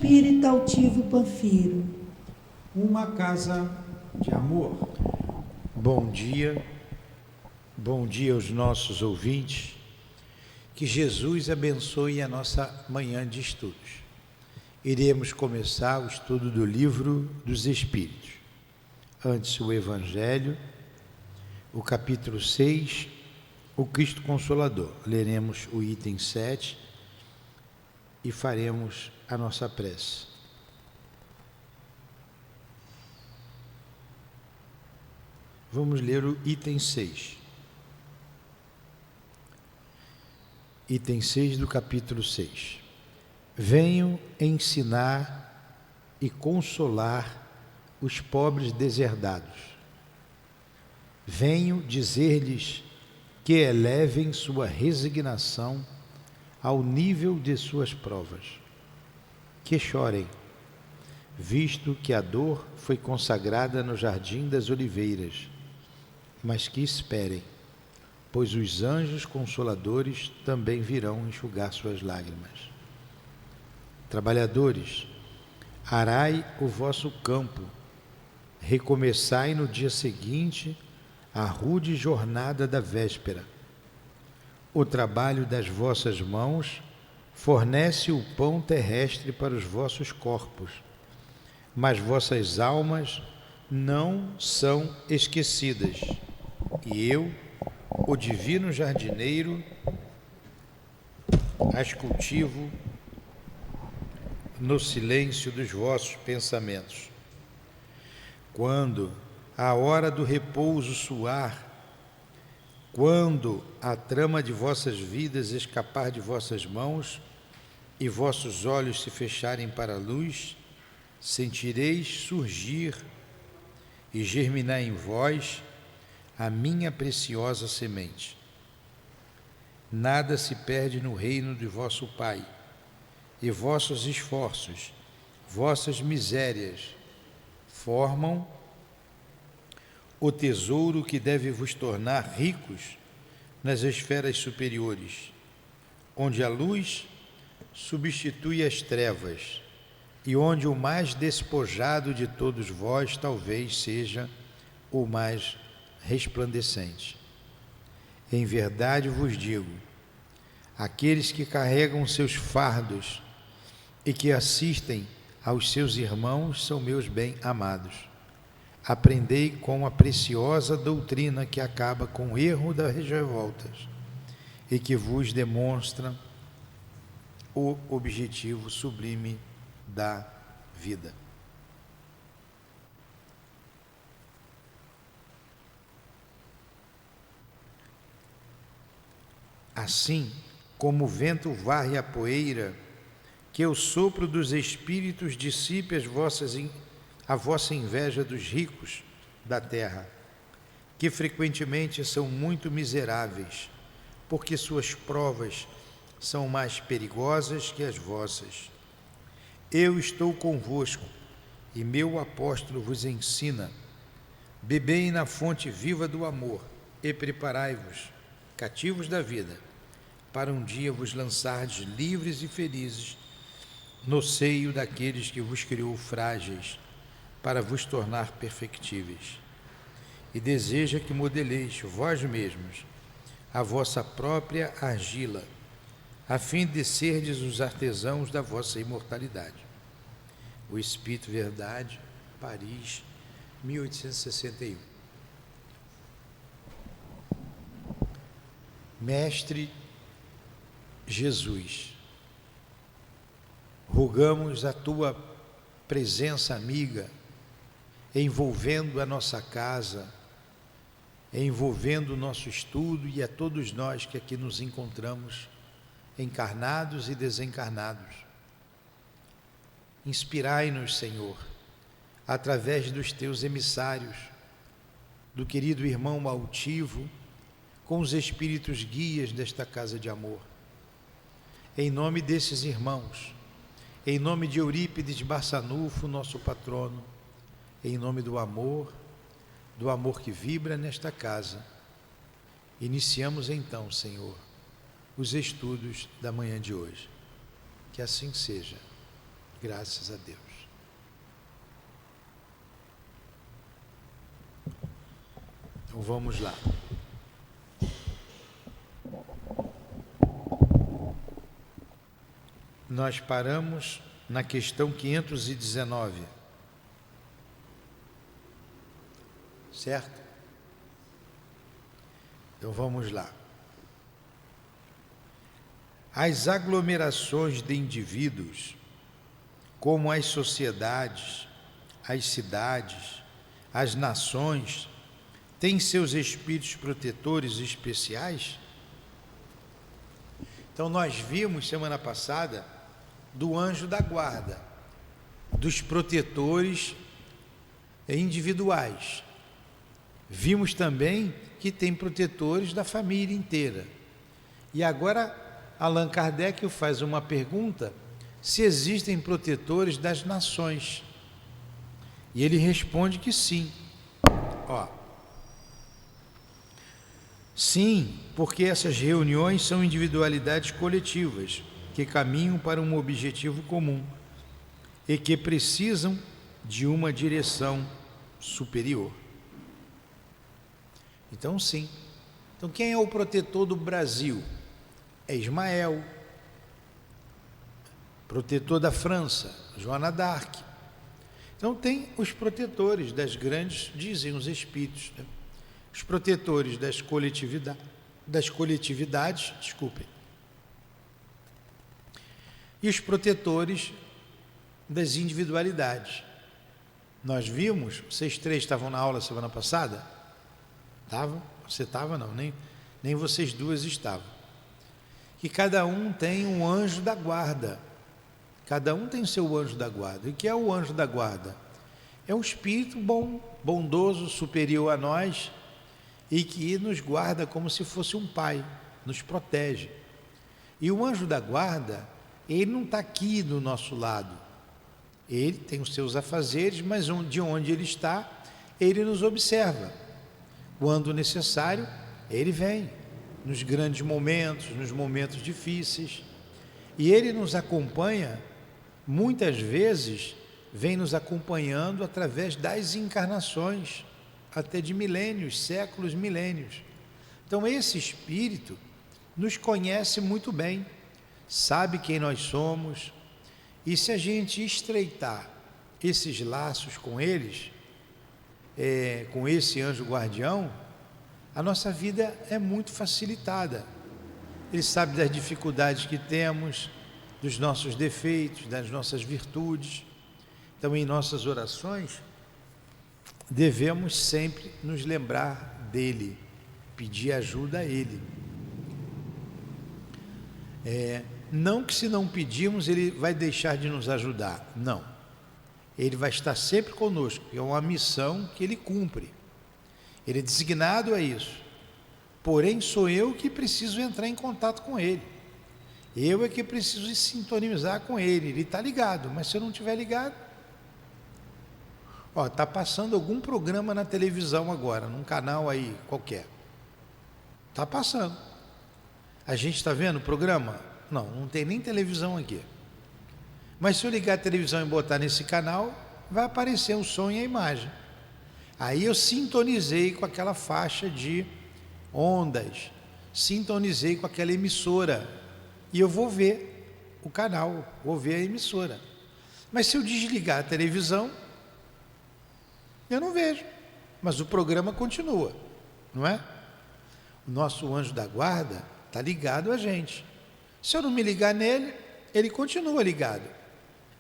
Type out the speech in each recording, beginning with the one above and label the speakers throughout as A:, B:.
A: espírito altivo Panfiro.
B: Uma casa de amor.
C: Bom dia aos nossos ouvintes. Que Jesus abençoe a nossa manhã de estudos. Iremos começar o estudo do Livro dos Espíritos. Antes, o Evangelho, o capítulo 6, o Cristo Consolador. Leremos o item 7 e faremos a nossa prece. Vamos ler o item 6. Item 6 do capítulo 6. Venho ensinar e consolar os pobres deserdados. Venho dizer-lhes que elevem sua resignação ao nível de suas provas. Que chorem, visto que a dor foi consagrada no jardim das oliveiras, mas que esperem, pois os anjos consoladores também virão enxugar suas lágrimas. Trabalhadores, arai o vosso campo, recomeçai no dia seguinte a rude jornada da véspera. O trabalho das vossas mãos fornece o pão terrestre para os vossos corpos, mas vossas almas não são esquecidas. E eu, o divino jardineiro, as cultivo no silêncio dos vossos pensamentos. Quando a hora do repouso soar, quando a trama de vossas vidas escapar de vossas mãos e vossos olhos se fecharem para a luz, sentireis surgir e germinar em vós a minha preciosa semente. Nada se perde no reino de vosso Pai, e vossos esforços, vossas misérias, formam o tesouro que deve vos tornar ricos nas esferas superiores, onde a luz substitui as trevas, e onde o mais despojado de todos vós talvez seja o mais resplandecente. Em verdade vos digo, aqueles que carregam seus fardos e que assistem aos seus irmãos são meus bem-amados. Aprendei com a preciosa doutrina que acaba com o erro das revoltas e que vos demonstra o objetivo sublime da vida. Assim como o vento varre a poeira, que o sopro dos espíritos dissipe a vossa inveja dos ricos da terra, que frequentemente são muito miseráveis, porque suas provas são mais perigosas que as vossas. Eu estou convosco, e meu apóstolo vos ensina: bebei na fonte viva do amor, e preparai-vos, cativos da vida, para um dia vos lançardes livres e felizes no seio daqueles que vos criou frágeis, para vos tornar perfectíveis. E deseja que modeleis vós mesmos a vossa própria argila, a fim de serdes os artesãos da vossa imortalidade. O Espírito Verdade, Paris, 1861. Mestre Jesus, rogamos a tua presença amiga, envolvendo a nossa casa, envolvendo o nosso estudo e a todos nós que aqui nos encontramos, encarnados e desencarnados. Inspirai-nos, Senhor, através dos teus emissários, do querido irmão altivo, com os espíritos guias desta casa de amor. Em nome desses irmãos, em nome de Eurípides Barçanufo, nosso patrono, em nome do amor que vibra nesta casa, iniciamos então, Senhor, os estudos da manhã de hoje. Que assim seja. Graças a Deus. Então vamos lá. Nós paramos na questão 519. Certo? Então vamos lá. As aglomerações de indivíduos, como as sociedades, as cidades, as nações, têm seus espíritos protetores especiais? Então nós vimos semana passada do anjo da guarda, dos protetores individuais. Vimos também que tem protetores da família inteira. E agora Allan Kardec faz uma pergunta: se existem protetores das nações. E ele responde que sim. Sim, porque essas reuniões são individualidades coletivas que caminham para um objetivo comum e que precisam de uma direção superior. Então, sim. Então, quem é o protetor do Brasil? É Ismael. Protetor da França, Joana d'Arc. Então, tem os protetores das grandes, dizem os espíritos, né? Os protetores das coletividades, desculpem, e os protetores das individualidades. Nós vimos, vocês três estavam na aula semana passada? Estavam? Você estava? Não, nem vocês duas estavam. Que cada um tem um anjo da guarda. Cada um tem seu anjo da guarda. E o que é o anjo da guarda? É um espírito bom, bondoso, superior a nós, e que nos guarda como se fosse um pai, nos protege. E o anjo da guarda, ele não está aqui do nosso lado. Ele tem os seus afazeres, mas de onde ele está, ele nos observa. Quando necessário, ele vem, nos grandes momentos, nos momentos difíceis. E ele nos acompanha, muitas vezes, vem nos acompanhando através das encarnações, até de milênios, séculos, milênios. Então esse espírito nos conhece muito bem, sabe quem nós somos, e se a gente estreitar esses laços com eles, com esse anjo guardião, a nossa vida é muito facilitada. Ele sabe das dificuldades que temos, dos nossos defeitos, das nossas virtudes. Então, em nossas orações, devemos sempre nos lembrar dele, pedir ajuda a ele. Não que se não pedirmos ele vai deixar de nos ajudar, não. Ele vai estar sempre conosco, é uma missão que ele cumpre. Ele é designado a isso. Porém, sou eu que preciso entrar em contato com ele. Eu é que preciso sintonizar com ele. Ele está ligado, mas se eu não estiver ligado... Está passando algum programa na televisão agora, num canal aí qualquer. Está passando. A gente está vendo o programa? Não tem nem televisão aqui. Mas se eu ligar a televisão e botar nesse canal, vai aparecer o som e a imagem. Aí eu sintonizei com aquela faixa de ondas, sintonizei com aquela emissora, e eu vou ver o canal, vou ver a emissora. Mas se eu desligar a televisão, eu não vejo, mas o programa continua, não é? O nosso anjo da guarda está ligado a gente. Se eu não me ligar nele, ele continua ligado.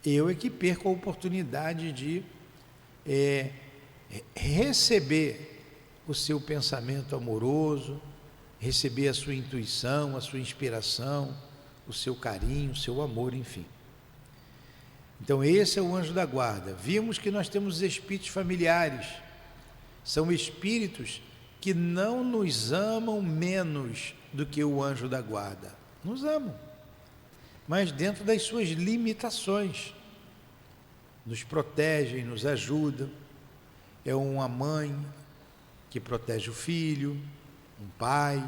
C: Eu é que perco a oportunidade de receber o seu pensamento amoroso, receber a sua intuição, a sua inspiração, o seu carinho, o seu amor, enfim. Então esse é o anjo da guarda. Vimos que nós temos espíritos familiares. São espíritos que não nos amam menos do que o anjo da guarda. Nos amam, mas dentro das suas limitações. Nos protegem, nos ajudam. É uma mãe que protege o filho, um pai,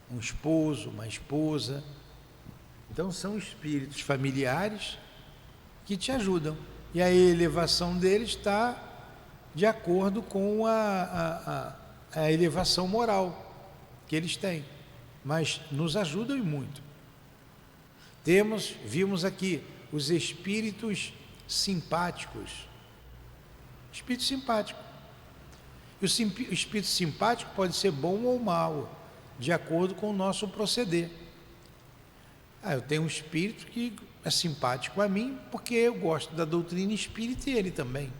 C: um esposo, uma esposa. Então são espíritos familiares que te ajudam. E a elevação deles está de acordo com a elevação moral que eles têm. Mas nos ajudam e muito. Vimos aqui os espíritos simpáticos. Espírito simpático. E o espírito simpático pode ser bom ou mau, de acordo com o nosso proceder. Eu tenho um espírito que é simpático a mim, porque eu gosto da doutrina espírita e ele também.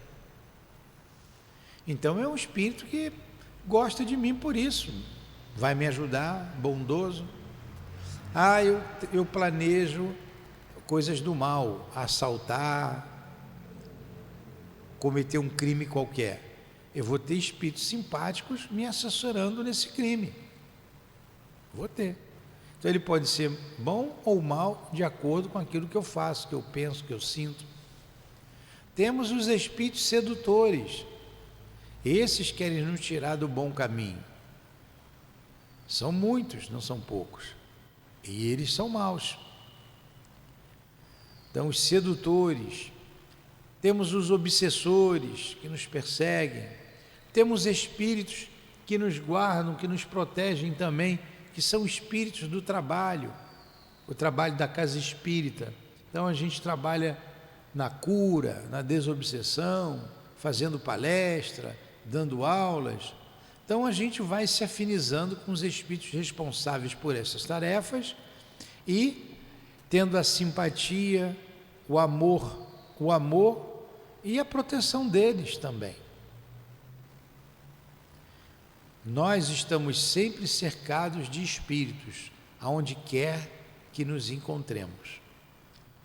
C: Então é um espírito que gosta de mim por isso, vai me ajudar, bondoso. Eu planejo coisas do mal, assaltar, cometer um crime qualquer. Eu vou ter espíritos simpáticos me assessorando nesse crime. Vou ter. Então ele pode ser bom ou mal de acordo com aquilo que eu faço, que eu penso, que eu sinto. Temos os espíritos sedutores. Esses querem nos tirar do bom caminho. São muitos, não são poucos. E eles são maus. Então os sedutores. Temos os obsessores que nos perseguem. Temos espíritos que nos guardam, que nos protegem também, que são espíritos do trabalho, o trabalho da casa espírita. Então a gente trabalha na cura, na desobsessão, fazendo palestra, dando aulas. Então a gente vai se afinizando com os espíritos responsáveis por essas tarefas e tendo a simpatia, o amor e a proteção deles também. Nós estamos sempre cercados de espíritos, aonde quer que nos encontremos.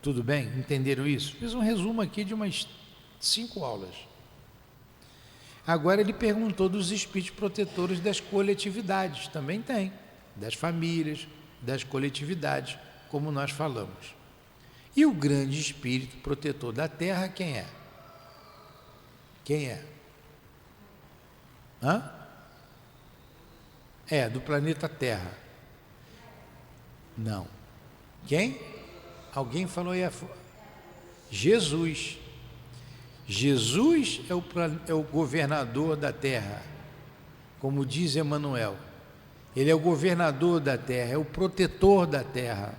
C: Tudo bem? Entenderam isso? Fiz um resumo aqui de umas 5 aulas. Agora ele perguntou dos espíritos protetores das coletividades. Também tem, das famílias, das coletividades, como nós falamos. E o grande espírito protetor da Terra, quem é? Quem é? Do planeta Terra. Não. Quem? Alguém falou aí. Jesus. Jesus é o governador da Terra, como diz Emmanuel. Ele é o governador da Terra, é o protetor da Terra.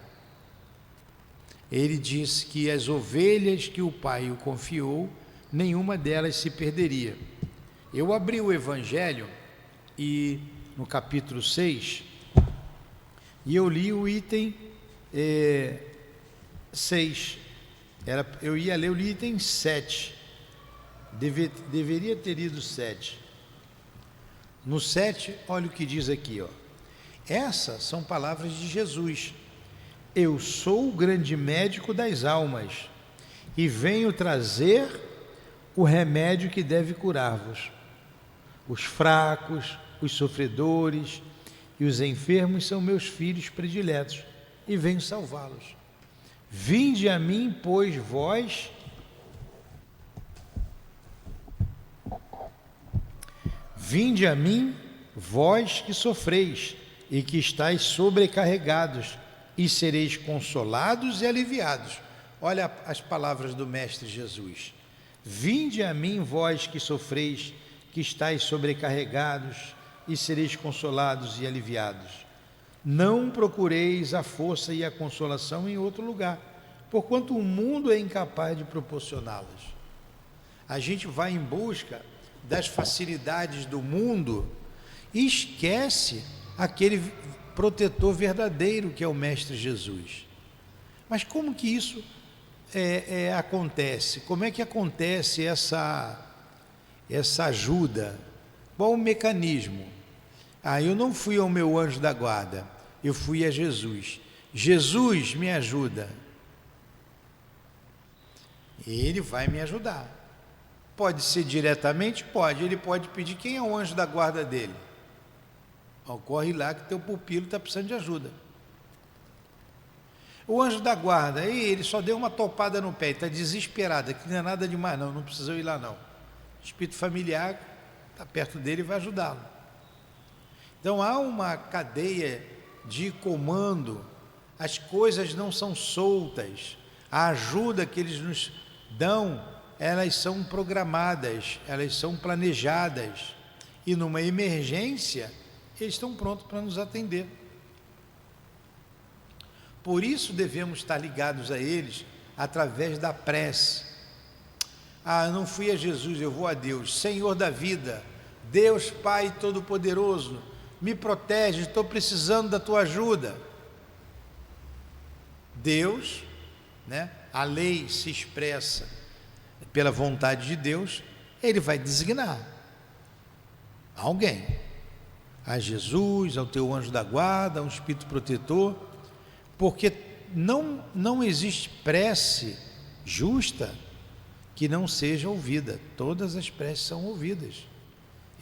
C: Ele diz que as ovelhas que o Pai o confiou, nenhuma delas se perderia. Eu abri o Evangelho e no capítulo 6, e eu li o item 6. Eu ia ler o item 7. Deveria ter lido 7. No 7, olha o que diz aqui, ó. Essas são palavras de Jesus. Eu sou o grande médico das almas e venho trazer o remédio que deve curar-vos. Os fracos, os sofredores e os enfermos são meus filhos prediletos e venho salvá-los. Vinde a mim, pois vós que sofreis e que estáis sobrecarregados, e sereis consolados e aliviados. Olha as palavras do Mestre Jesus. Vinde a mim, vós que sofreis, que estáis sobrecarregados, e sereis consolados e aliviados. Não procureis a força e a consolação em outro lugar, porquanto o mundo é incapaz de proporcioná-las. A gente vai em busca das facilidades do mundo e esquece aquele protetor verdadeiro que é o Mestre Jesus. Mas como que isso acontece? Como é que acontece essa ajuda? Qual o mecanismo? Eu não fui ao meu anjo da guarda, eu fui a Jesus. Jesus me ajuda. Ele vai me ajudar. Pode ser diretamente? Pode. Ele pode pedir quem é o anjo da guarda dele. Corre lá que teu pupilo está precisando de ajuda. O anjo da guarda, ele só deu uma topada no pé, está desesperado, que não é nada demais não precisa ir lá não. O espírito familiar está perto dele e vai ajudá-lo. Então há uma cadeia de comando, as coisas não são soltas, a ajuda que eles elas são programadas, elas são planejadas, e numa emergência, eles estão prontos para nos atender. Por isso devemos estar ligados a eles através da prece. Eu não fui a Jesus, eu vou a Deus. Senhor da vida, Deus Pai Todo-Poderoso, me protege, estou precisando da tua ajuda. Deus, né? A lei se expressa pela vontade de Deus, Ele vai designar alguém, a Jesus, ao teu anjo da guarda, a um espírito protetor, porque não existe prece justa que não seja ouvida. Todas as preces são ouvidas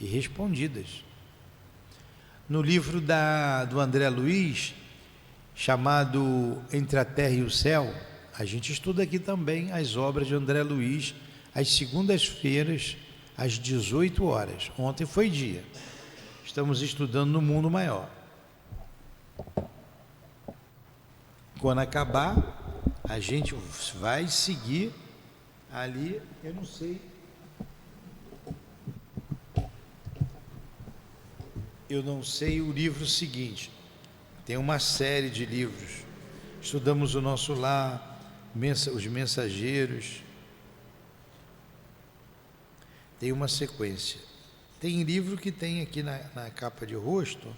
C: e respondidas. No livro do André Luiz, chamado Entre a Terra e o Céu, a gente estuda aqui também as obras de André Luiz, às segundas-feiras, às 18 horas. Ontem foi dia. Estamos estudando no Mundo Maior. Quando acabar, a gente vai seguir ali, eu não sei. Eu não sei o livro seguinte. Tem uma série de livros. Estudamos o Nosso Lar, os Mensageiros. Tem uma sequência. Tem livro que tem aqui na capa de rosto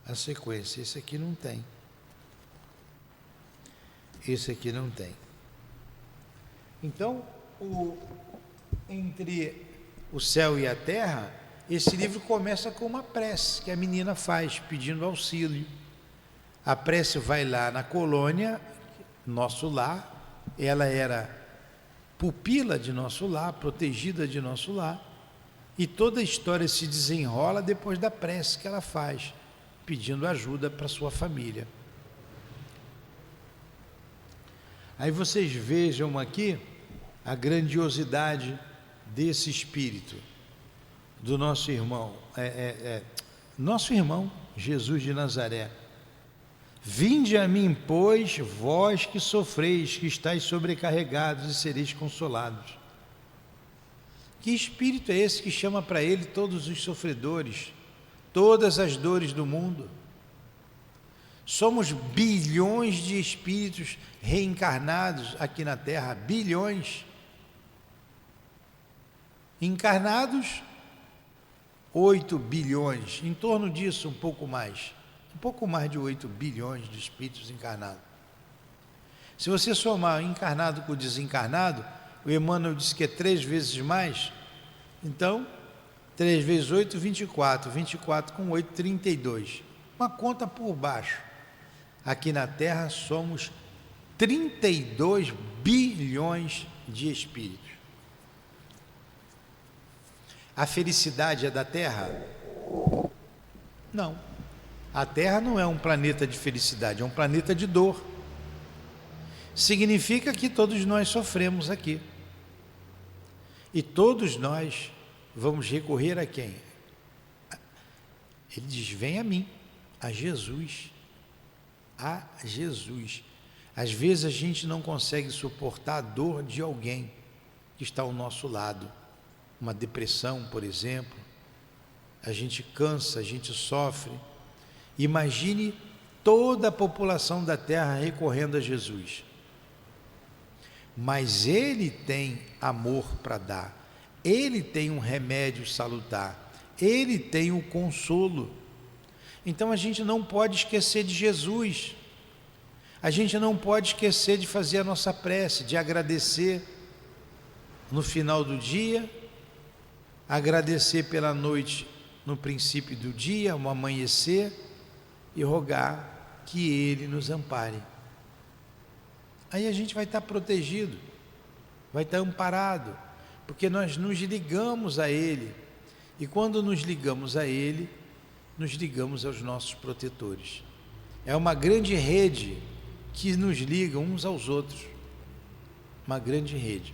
C: a sequência. Esse aqui não tem. Esse aqui não tem. Então, Entre o Céu e a Terra, esse livro começa com uma prece que a menina faz, pedindo auxílio. A prece vai lá na colônia, Nosso Lar, ela era pupila de Nosso Lar, protegida de Nosso Lar, e toda a história se desenrola depois da prece que ela faz, pedindo ajuda para sua família. Aí vocês vejam aqui a grandiosidade desse espírito, do nosso irmão, nosso irmão Jesus de Nazaré. Vinde a mim, pois, vós que sofreis, que estáis sobrecarregados, e sereis consolados. Que espírito é esse que chama para ele todos os sofredores, todas as dores do mundo? Somos bilhões de espíritos reencarnados aqui na Terra, bilhões. Encarnados, 8 bilhões, em torno disso, um pouco mais de 8 bilhões de espíritos encarnados. Se você somar o encarnado com o desencarnado, o Emmanuel disse que é 3 vezes mais, então 3 vezes 8, 24, 24 com 8, 32. Uma conta por baixo. Aqui na Terra somos 32 bilhões de espíritos. A felicidade é da Terra? Não. A Terra não é um planeta de felicidade, é um planeta de dor. Significa que todos nós sofremos aqui. E todos nós vamos recorrer a quem? Ele diz: vem a mim, a Jesus. A Jesus. Às vezes a gente não consegue suportar a dor de alguém que está ao nosso lado. Uma depressão, por exemplo. A gente cansa, a gente sofre. Imagine toda a população da Terra recorrendo a Jesus. Mas Ele tem amor para dar, Ele tem um remédio salutar, Ele tem o consolo. Então a gente não pode esquecer de Jesus, a gente não pode esquecer de fazer a nossa prece, de agradecer no final do dia, agradecer pela noite no princípio do dia, ao amanhecer, e rogar que Ele nos ampare. Aí a gente vai estar protegido, vai estar amparado, porque nós nos ligamos a Ele, e quando nos ligamos a Ele, nos ligamos aos nossos protetores. É uma grande rede que nos liga uns aos outros, uma grande rede.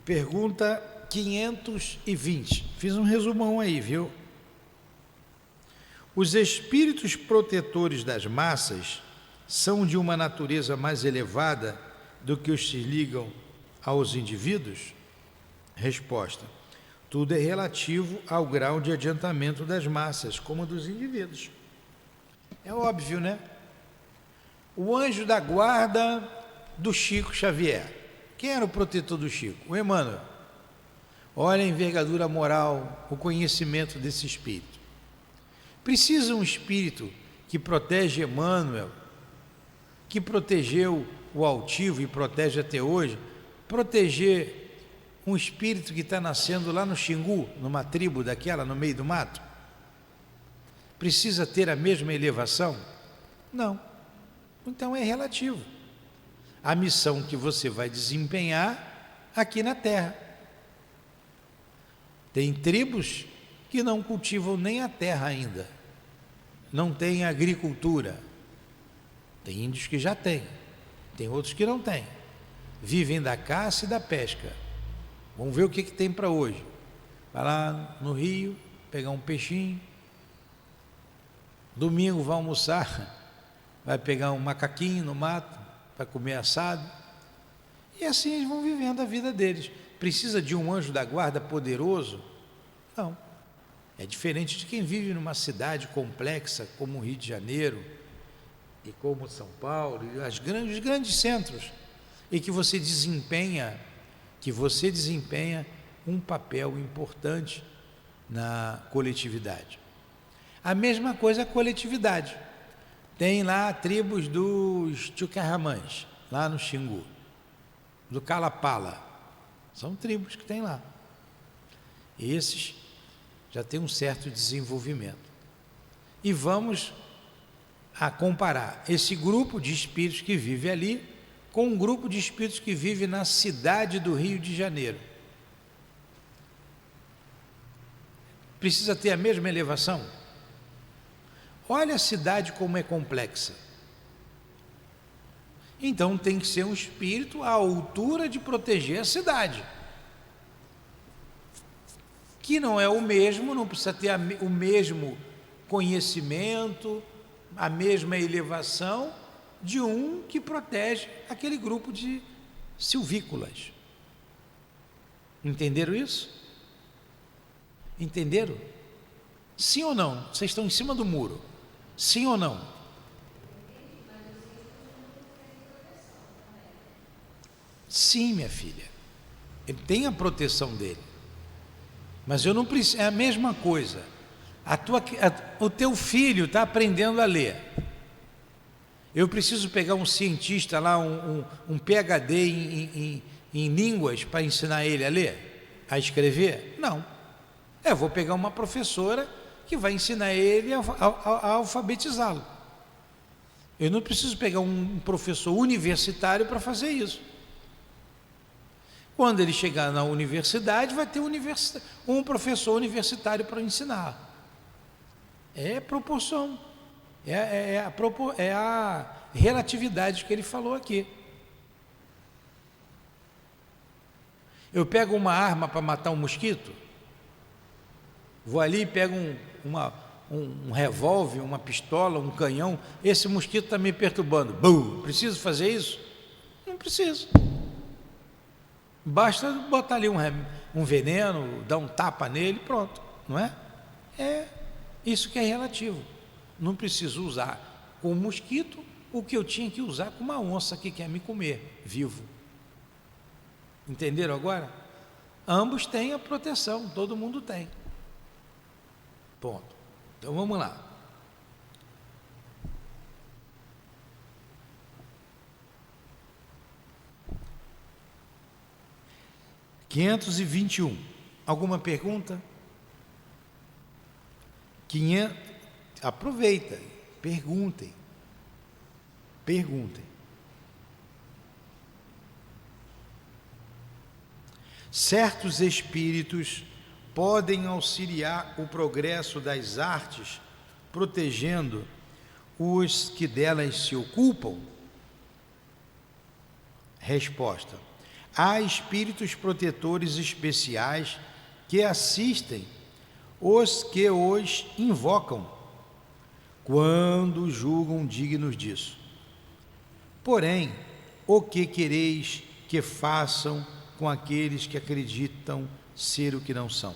C: Pergunta 520, fiz um resumão aí, viu? Os espíritos protetores das massas são de uma natureza mais elevada do que os que ligam aos indivíduos? Resposta: tudo é relativo ao grau de adiantamento das massas, como dos indivíduos. É óbvio, né? O anjo da guarda do Chico Xavier. Quem era o protetor do Chico? O Emmanuel. Olha a envergadura moral, o conhecimento desse espírito. Precisa um espírito que protege Emmanuel, que protegeu o altivo e protege até hoje, proteger um espírito que está nascendo lá no Xingu, numa tribo daquela, no meio do mato? Precisa ter a mesma elevação? Não. Então é relativo. A missão que você vai desempenhar aqui na Terra. Tem tribos que não cultivam nem a terra ainda, não tem agricultura. Tem índios que já têm, tem outros que não têm, vivem da caça e da pesca. Vamos ver o que tem para hoje. Vai lá no rio, pegar um peixinho, domingo vai almoçar, vai pegar um macaquinho no mato, vai comer assado, e assim eles vão vivendo a vida deles. Precisa de um anjo da guarda poderoso? Não. É diferente de quem vive numa cidade complexa como o Rio de Janeiro e como São Paulo, e os grandes centros, e que você desempenha um papel importante na coletividade. A mesma coisa a coletividade. Tem lá tribos dos Tchucarramãs, lá no Xingu, do Calapala. São tribos que tem lá. Esses já têm um certo desenvolvimento. E vamos a comparar esse grupo de espíritos que vive ali com um grupo de espíritos que vive na cidade do Rio de Janeiro. Precisa ter a mesma elevação? Olha a cidade como é complexa. Então tem que ser um espírito à altura de proteger a cidade, que não é o mesmo, não precisa ter o mesmo conhecimento, a mesma elevação de um que protege aquele grupo de silvícolas. Entenderam isso? Entenderam? Sim ou não? Vocês estão em cima do muro. Sim ou não? Sim, minha filha. Ele tem a proteção dele. Mas eu não preciso, é a mesma coisa. O teu filho está aprendendo a ler. Eu preciso pegar um cientista lá, um PhD em línguas para ensinar ele a ler, a escrever? Não. Eu vou pegar uma professora que vai ensinar ele a alfabetizá-lo. Eu não preciso pegar um professor universitário para fazer isso. Quando ele chegar na universidade, vai ter um professor universitário para ensinar. É proporção, é a relatividade que ele falou aqui. Eu pego uma arma para matar um mosquito, vou ali e pego um revólver, uma pistola, um canhão, esse mosquito está me perturbando. Preciso fazer isso? Não preciso. Basta botar ali um veneno, dar um tapa nele, pronto, não é? É isso que é relativo. Não preciso usar com o mosquito o que eu tinha que usar com uma onça que quer me comer vivo. Entenderam agora? Ambos têm a proteção, todo mundo tem. Ponto. Então vamos lá. (521) Alguma pergunta? Aproveita, perguntem. Certos espíritos podem auxiliar o progresso das artes, protegendo os que delas se ocupam? Resposta: há espíritos protetores especiais que assistem os que os invocam, quando julgam dignos disso. Porém, o que quereis que façam com aqueles que acreditam ser o que não são?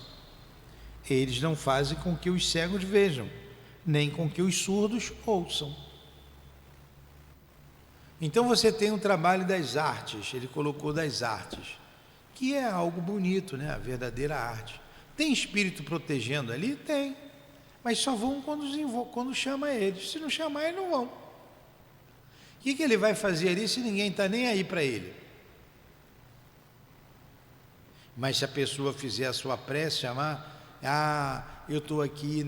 C: Eles não fazem com que os cegos vejam, nem com que os surdos ouçam. Então você tem o trabalho das artes, ele colocou das artes, que é algo bonito, né? A verdadeira arte. Tem espírito protegendo ali? Tem, mas só vão quando chama eles. Se não chamar, eles não vão. O que ele vai fazer ali se ninguém está nem aí para ele? Mas se a pessoa fizer a sua prece, chamar, eu estou aqui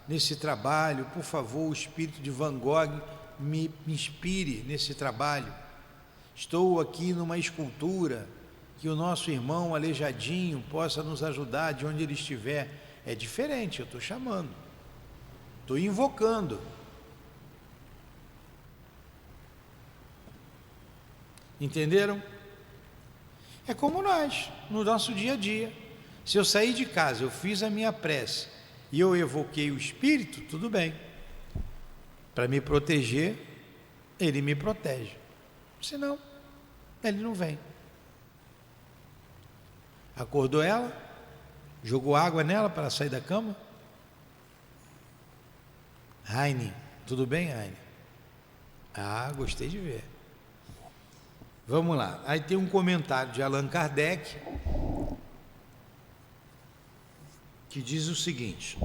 C: nesse trabalho, por favor, o espírito de Van Gogh me inspire nesse trabalho. Estou aqui numa escultura, que o nosso irmão aleijadinho possa nos ajudar de onde ele estiver. É diferente, eu estou chamando, estou invocando. Entenderam? É como nós, no nosso dia a dia. Se eu sair de casa, eu fiz a minha prece e eu evoquei o Espírito, tudo bem. Para me proteger, ele me protege. Senão, ele não vem. Acordou ela? Jogou água nela para sair da cama? Heine, tudo bem, Heine? Gostei de ver. Vamos lá. Aí tem um comentário de Allan Kardec que diz o seguinte: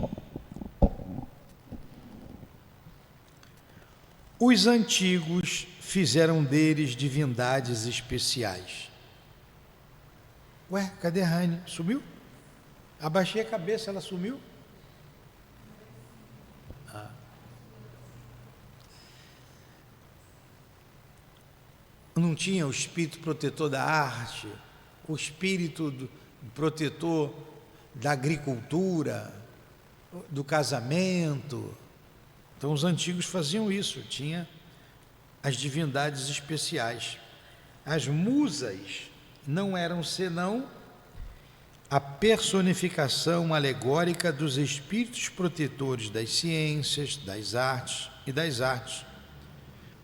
C: os antigos fizeram deles divindades especiais. Ué, cadê a Heine? Sumiu? Abaixei a cabeça, ela sumiu? Não tinha o espírito protetor da arte, o espírito protetor da agricultura, do casamento. Então os antigos faziam isso, tinha as divindades especiais. As musas não eram senão a personificação alegórica dos espíritos protetores das ciências, das artes,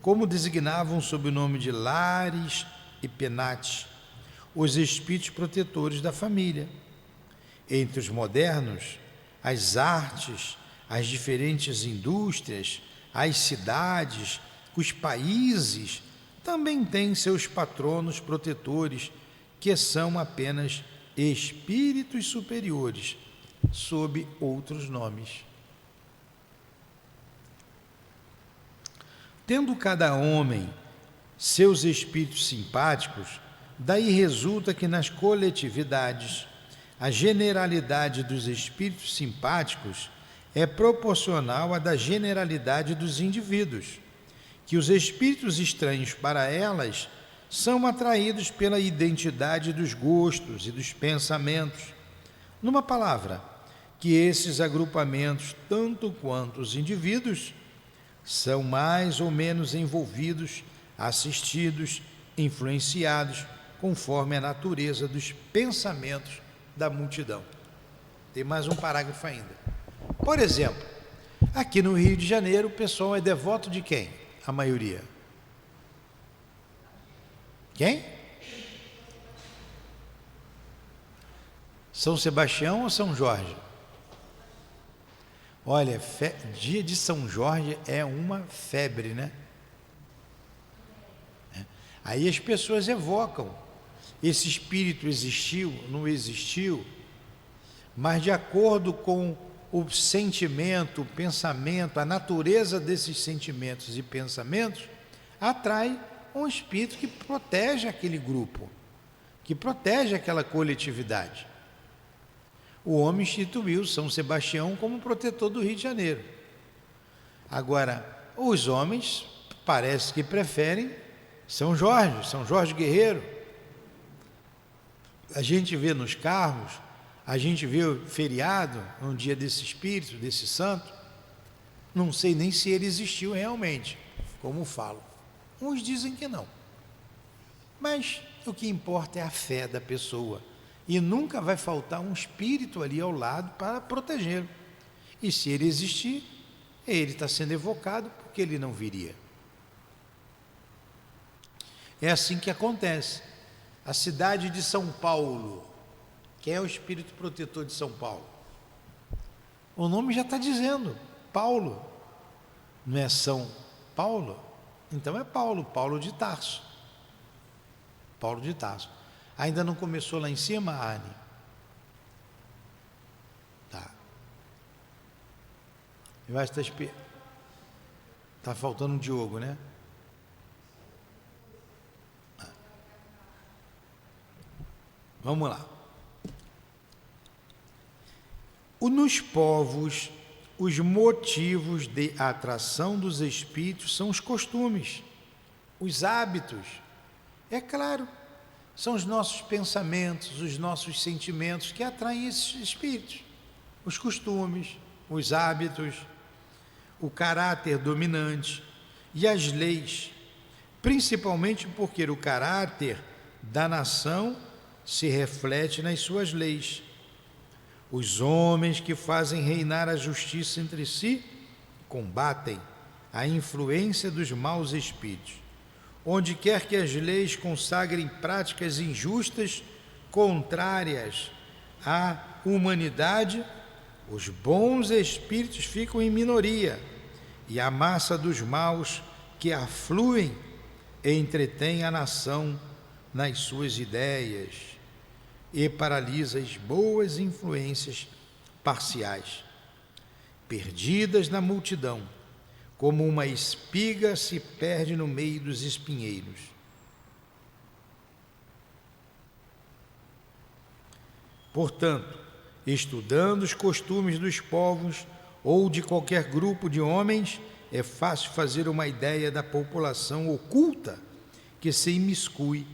C: como designavam sob o nome de Lares e Penates, os espíritos protetores da família. Entre os modernos, as artes, as diferentes indústrias, as cidades, os países também têm seus patronos protetores, que são apenas espíritos superiores, sob outros nomes. Tendo cada homem seus espíritos simpáticos, daí resulta que nas coletividades a generalidade dos espíritos simpáticos é proporcional à da generalidade dos indivíduos, que os espíritos estranhos para elas são atraídos pela identidade dos gostos e dos pensamentos. Numa palavra, que esses agrupamentos, tanto quanto os indivíduos, são mais ou menos envolvidos, assistidos, influenciados, conforme a natureza dos pensamentos da multidão. Tem mais um parágrafo ainda. Por exemplo, aqui no Rio de Janeiro, o pessoal é devoto de quem? A maioria. Quem? São Sebastião ou São Jorge? Olha, dia de São Jorge é uma febre, né? Aí as pessoas evocam. Esse espírito existiu, não existiu, mas de acordo com o sentimento, o pensamento, a natureza desses sentimentos e pensamentos, atrai um espírito que protege aquele grupo, que protege aquela coletividade. O homem instituiu São Sebastião como protetor do Rio de Janeiro. Agora, os homens parece que preferem São Jorge Guerreiro. A gente vê nos carros, a gente vê o feriado, um dia desse espírito, desse santo. Não sei nem se ele existiu realmente, como falam. Uns dizem que não. Mas o que importa é a fé da pessoa. E nunca vai faltar um espírito ali ao lado para protegê-lo. E se ele existir, ele está sendo evocado porque ele não viria. É assim que acontece. A cidade de São Paulo, quem é o espírito protetor de São Paulo? O nome já está dizendo, Paulo. Não é São Paulo? Então é Paulo, Paulo de Tarso. Paulo de Tarso. Ainda não começou lá em cima, Arne? Tá. Eu acho que está faltando um Diogo, né? Vamos lá. Nos povos, os motivos de atração dos espíritos são os costumes, os hábitos. É claro, são os nossos pensamentos, os nossos sentimentos que atraem esses espíritos. Os costumes, os hábitos, o caráter dominante e as leis, principalmente porque o caráter da nação se reflete nas suas leis. Os homens que fazem reinar a justiça entre si combatem a influência dos maus espíritos. Onde quer que as leis consagrem práticas injustas, contrárias à humanidade, os bons espíritos ficam em minoria, e a massa dos maus que afluem entretém a nação nas suas ideias e paralisa as boas influências parciais, perdidas na multidão, como uma espiga se perde no meio dos espinheiros. Portanto, estudando os costumes dos povos ou de qualquer grupo de homens, é fácil fazer uma ideia da população oculta que se imiscui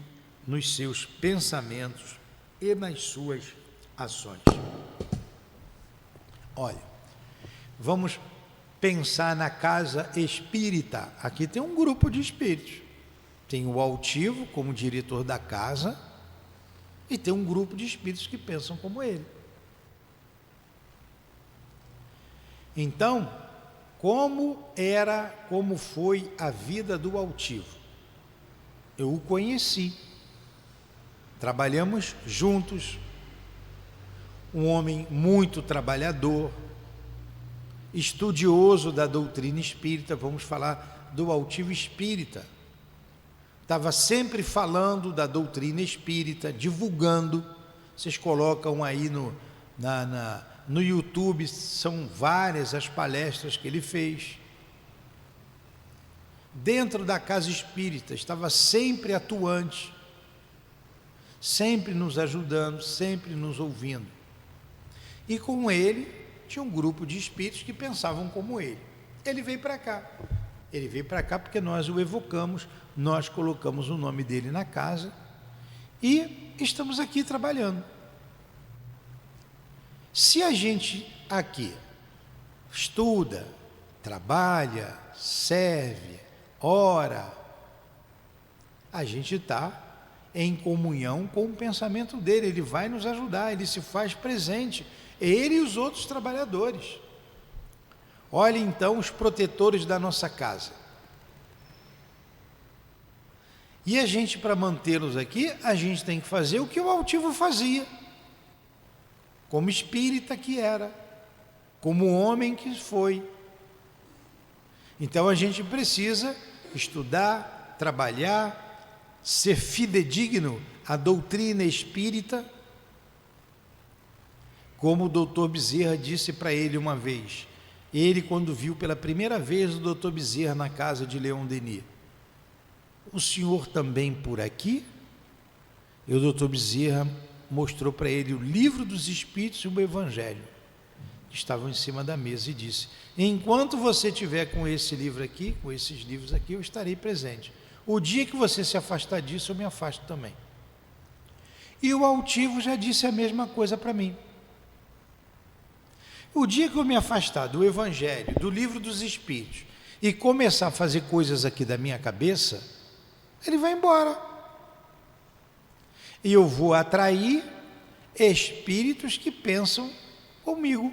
C: nos seus pensamentos e nas suas ações. Olha, vamos pensar na casa espírita. Aqui tem um grupo de espíritos. Tem o altivo como diretor da casa e tem um grupo de espíritos que pensam como ele. Então, como foi a vida do altivo? Eu o conheci. Trabalhamos juntos. Um homem muito trabalhador, estudioso da doutrina espírita. Vamos falar do altivo espírita. Estava sempre falando da doutrina espírita, divulgando. Vocês colocam aí no YouTube, são várias as palestras que ele fez. Dentro da casa espírita, estava sempre atuante, sempre nos ajudando, sempre nos ouvindo. E com ele, tinha um grupo de espíritos que pensavam como ele. Ele veio para cá. Ele veio para cá porque nós o evocamos, nós colocamos o nome dele na casa e estamos aqui trabalhando. Se a gente aqui estuda, trabalha, serve, ora, a gente está em comunhão com o pensamento dele, ele vai nos ajudar, ele se faz presente, ele e os outros trabalhadores. Olhe então os protetores da nossa casa. E a gente, para mantê-los aqui, a gente tem que fazer o que o altivo fazia, como espírita que era, como homem que foi. Então a gente precisa estudar, trabalhar, ser fidedigno à doutrina espírita, como o doutor Bezerra disse para ele uma vez. Ele, quando viu pela primeira vez o doutor Bezerra na casa de Leon Denis: o senhor também por aqui? E o doutor Bezerra mostrou para ele o livro dos Espíritos e o Evangelho, que estavam em cima da mesa, e disse: enquanto você estiver com esse livro aqui, com esses livros aqui, eu estarei presente. O dia que você se afastar disso, eu me afasto também. E o altivo já disse a mesma coisa para mim. O dia que eu me afastar do Evangelho, do livro dos Espíritos, e começar a fazer coisas aqui da minha cabeça, ele vai embora. E eu vou atrair espíritos que pensam comigo.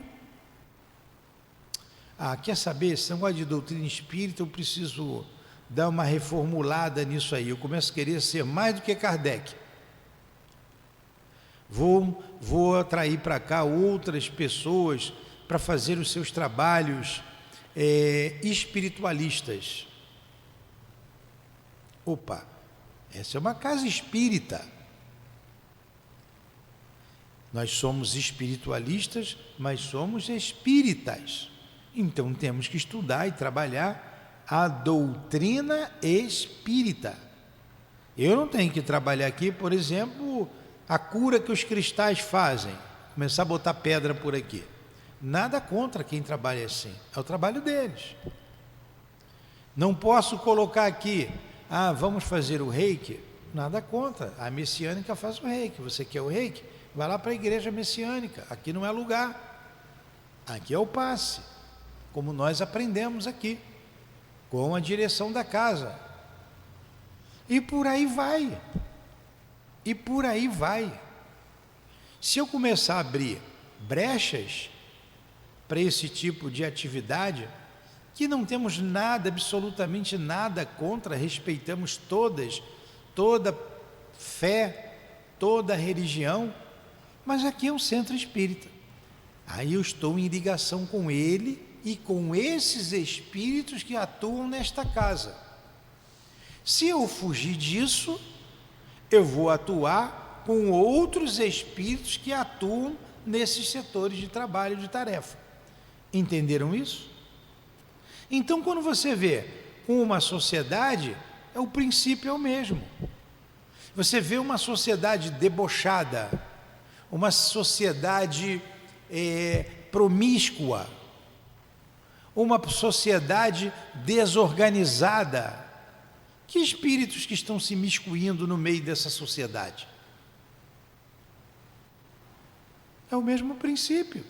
C: Ah, quer saber? Esse negócio de doutrina espírita, eu preciso dar uma reformulada nisso aí. Eu começo a querer ser mais do que Kardec. Vou atrair para cá outras pessoas para fazer os seus trabalhos espiritualistas. Opa, essa é uma casa espírita. Nós somos espiritualistas, mas somos espíritas. Então temos que estudar e trabalhar a doutrina espírita. Eu não tenho que trabalhar aqui, por exemplo, a cura que os cristais fazem, começar a botar pedra por aqui. Nada contra quem trabalha assim, é o trabalho deles. Não posso colocar aqui, vamos fazer o reiki. Nada contra, a messiânica faz o reiki. Você quer o reiki? Vai lá para a igreja messiânica, aqui não é lugar, aqui é o passe, como nós aprendemos aqui, com a direção da casa. E por aí vai, e por aí vai. Se eu começar a abrir brechas para esse tipo de atividade, que não temos nada, absolutamente nada contra, respeitamos toda fé, toda religião, mas aqui é um centro espírita. Aí eu estou em ligação com ele e com esses espíritos que atuam nesta casa. Se eu fugir disso, eu vou atuar com outros espíritos que atuam nesses setores de trabalho, de tarefa. Entenderam isso? Então, quando você vê uma sociedade, o princípio é o mesmo. Você vê uma sociedade debochada, uma sociedade promíscua, uma sociedade desorganizada. Que espíritos que estão se miscuindo no meio dessa sociedade? É o mesmo princípio.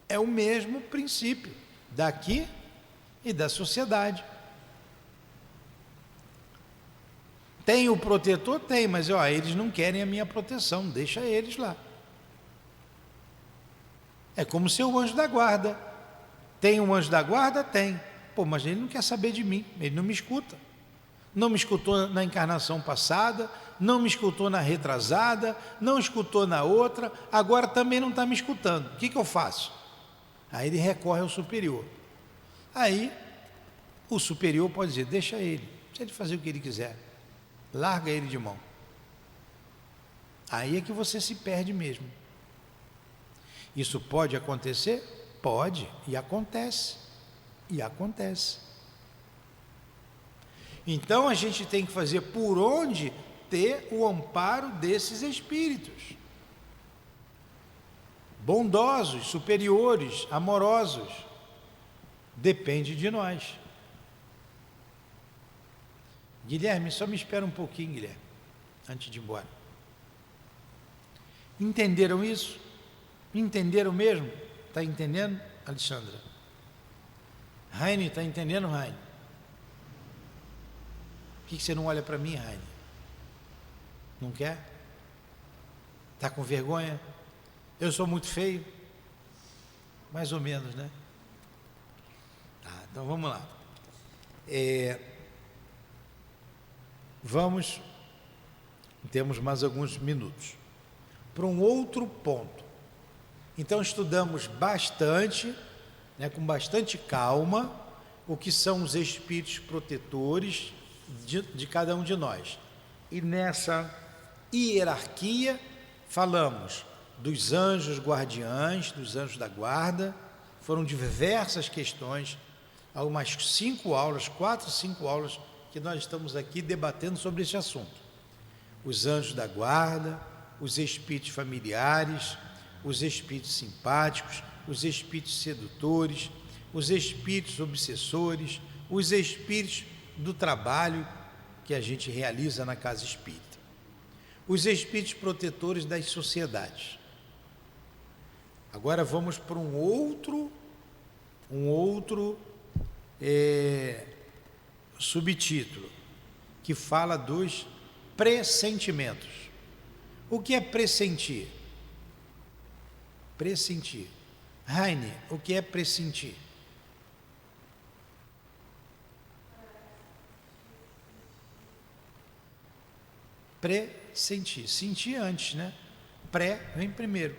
C: É o mesmo princípio daqui e da sociedade. Tem o protetor? Tem, mas eles não querem a minha proteção, deixa eles lá. É como ser o anjo da guarda. Tem um anjo da guarda? Tem. Pô, mas ele não quer saber de mim, ele não me escuta. Não me escutou na encarnação passada, não me escutou na retrasada, não escutou na outra, agora também não está me escutando. O que eu faço? Aí ele recorre ao superior. Aí o superior pode dizer, deixa ele fazer o que ele quiser. Larga ele de mão. Aí é que você se perde mesmo. Isso pode acontecer? Pode, e acontece. E acontece. Então a gente tem que fazer por onde ter o amparo desses espíritos. Bondosos, superiores, amorosos. Depende de nós. Guilherme, só me espera um pouquinho, Guilherme, antes de ir embora. Entenderam isso? Entenderam mesmo? Está entendendo, Alexandra? Raine, está entendendo, Raine? Por que você não olha para mim, Raine? Não quer? Está com vergonha? Eu sou muito feio? Mais ou menos, né? Tá, então vamos lá. Vamos, temos mais alguns minutos, para um outro ponto. Então estudamos bastante, com bastante calma, o que são os espíritos protetores de cada um de nós. E nessa hierarquia falamos dos anjos guardiães, dos anjos da guarda. Foram diversas questões, algumas 4, 5 aulas que nós estamos aqui debatendo sobre esse assunto. Os anjos da guarda, os espíritos familiares, os espíritos simpáticos, os espíritos sedutores, os espíritos obsessores, os espíritos do trabalho que a gente realiza na casa espírita, os espíritos protetores das sociedades. Agora vamos para um outro subtítulo, que fala dos pressentimentos. O que é pressentir? Pressentir. Raine, o que é pressentir? Pressentir. Sentir antes, né? Pré vem primeiro.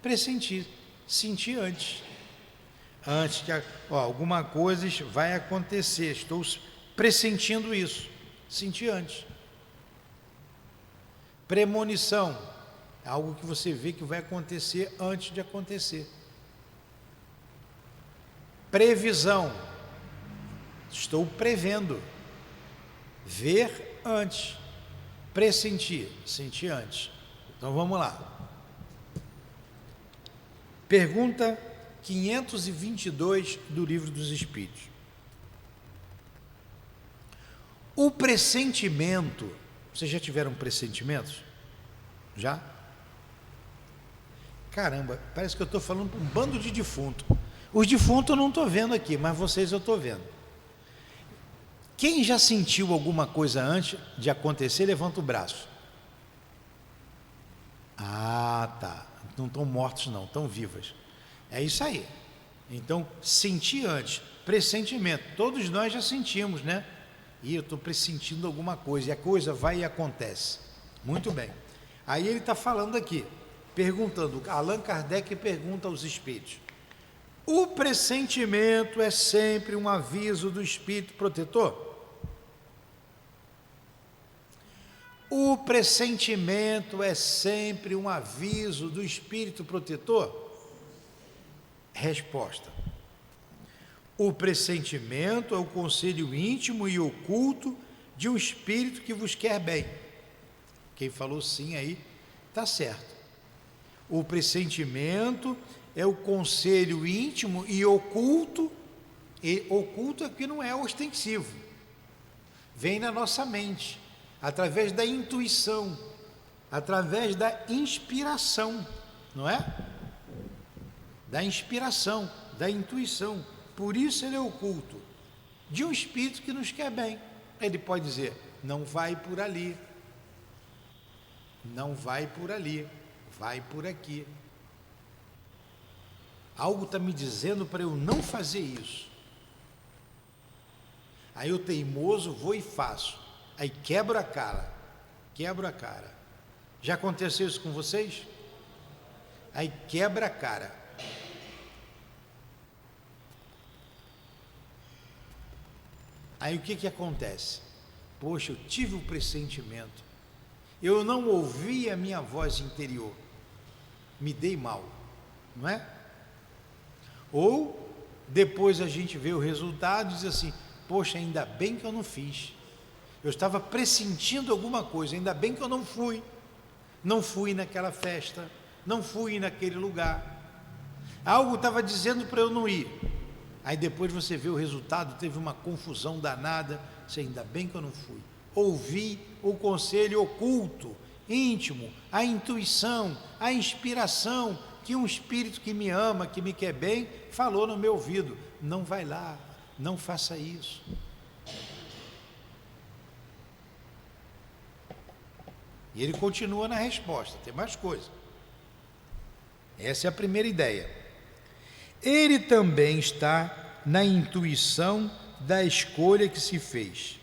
C: Pressentir. Sentir antes. Antes que alguma coisa vai acontecer. Estou pressentindo isso. Sentir antes. Premonição. Algo que você vê que vai acontecer antes de acontecer. Previsão. Estou prevendo. Ver antes. Pressentir. Sentir antes. Então vamos lá. Pergunta 522 do Livro dos Espíritos. O pressentimento, vocês já tiveram pressentimentos? Já? Caramba, parece que eu estou falando para um bando de defunto. Os defuntos eu não estou vendo aqui, mas vocês eu estou vendo. Quem já sentiu alguma coisa antes de acontecer, levanta o braço. Ah, tá. Não estão mortos não, estão vivas. É isso aí. Então, sentir antes, pressentimento. Todos nós já sentimos, né? E eu estou pressentindo alguma coisa, e a coisa vai e acontece. Muito bem. Aí ele está falando aqui, perguntando, Allan Kardec pergunta aos espíritos: o pressentimento é sempre um aviso do espírito protetor? O pressentimento é sempre um aviso do espírito protetor? Resposta: o pressentimento é o conselho íntimo e oculto de um espírito que vos quer bem. Quem falou sim aí, está certo. O pressentimento é o conselho íntimo e oculto é que não é ostensivo, vem na nossa mente, através da intuição, através da inspiração, não é? Da inspiração, da intuição. Por isso ele é oculto, de um espírito que nos quer bem. Ele pode dizer: não vai por ali, não vai por ali, vai por aqui. Algo está me dizendo para eu não fazer isso. Aí eu, teimoso, vou e faço. Aí quebro a cara. Já aconteceu isso com vocês? Aí quebra a cara. Aí o que acontece? Poxa, eu tive o pressentimento. Eu não ouvi a minha voz interior. Me dei mal, não é? Ou depois a gente vê o resultado e diz assim: poxa, ainda bem que eu não fiz. Eu estava pressentindo alguma coisa, ainda bem que eu não fui. Não fui naquela festa, não fui naquele lugar. Algo estava dizendo para eu não ir. Aí depois você vê o resultado, teve uma confusão danada. Você, ainda bem que eu não fui. Ouvi o conselho oculto, íntimo, a intuição, a inspiração que um espírito que me ama, que me quer bem, falou no meu ouvido: não vai lá, não faça isso. E ele continua na resposta, tem mais coisa. Essa é a primeira ideia. Ele também está na intuição da escolha que se fez.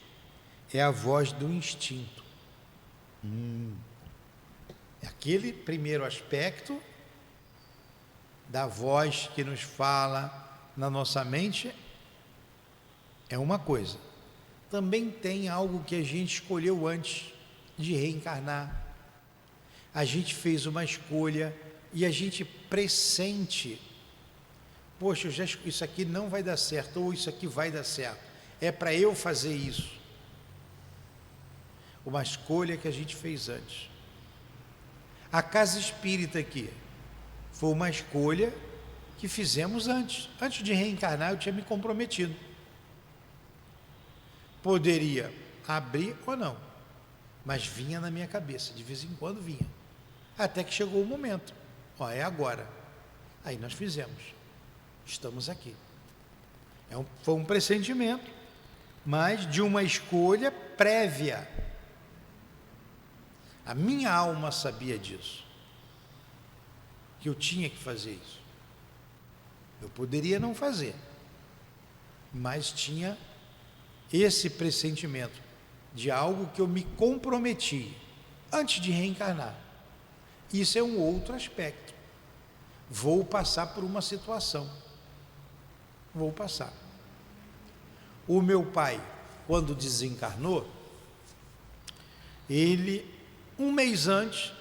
C: É a voz do instinto. Aquele primeiro aspecto da voz que nos fala na nossa mente é uma coisa. Também tem algo que a gente escolheu antes de reencarnar. A gente fez uma escolha e a gente pressente: poxa, isso aqui não vai dar certo, ou isso aqui vai dar certo, é para eu fazer isso. Uma escolha que a gente fez antes. A casa espírita aqui foi uma escolha que fizemos antes de reencarnar. Eu tinha me comprometido. Poderia abrir ou não, mas vinha na minha cabeça, de vez em quando vinha, até que chegou o momento: é agora. Aí nós fizemos, estamos aqui. Foi um pressentimento, mas de uma escolha prévia. A minha alma sabia disso, que eu tinha que fazer isso. Eu poderia não fazer, mas tinha esse pressentimento de algo que eu me comprometi. antes de reencarnar. Isso é um outro aspecto. Vou passar por uma situação. Vou passar. O meu pai, quando desencarnou, um mês antes,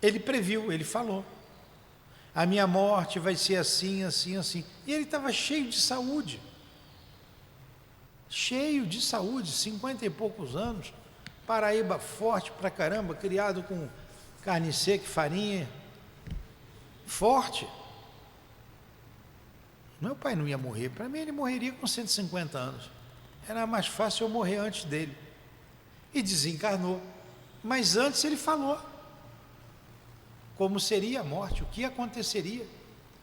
C: ele previu, ele falou: a minha morte vai ser assim, assim, assim. E ele estava cheio de saúde. Cheio de saúde, 50 e poucos anos, Paraíba forte pra caramba, criado com carne seca e farinha, forte. Meu pai não ia morrer, para mim ele morreria com 150 anos. Era mais fácil eu morrer antes dele. E desencarnou. Mas antes ele falou como seria a morte, o que aconteceria.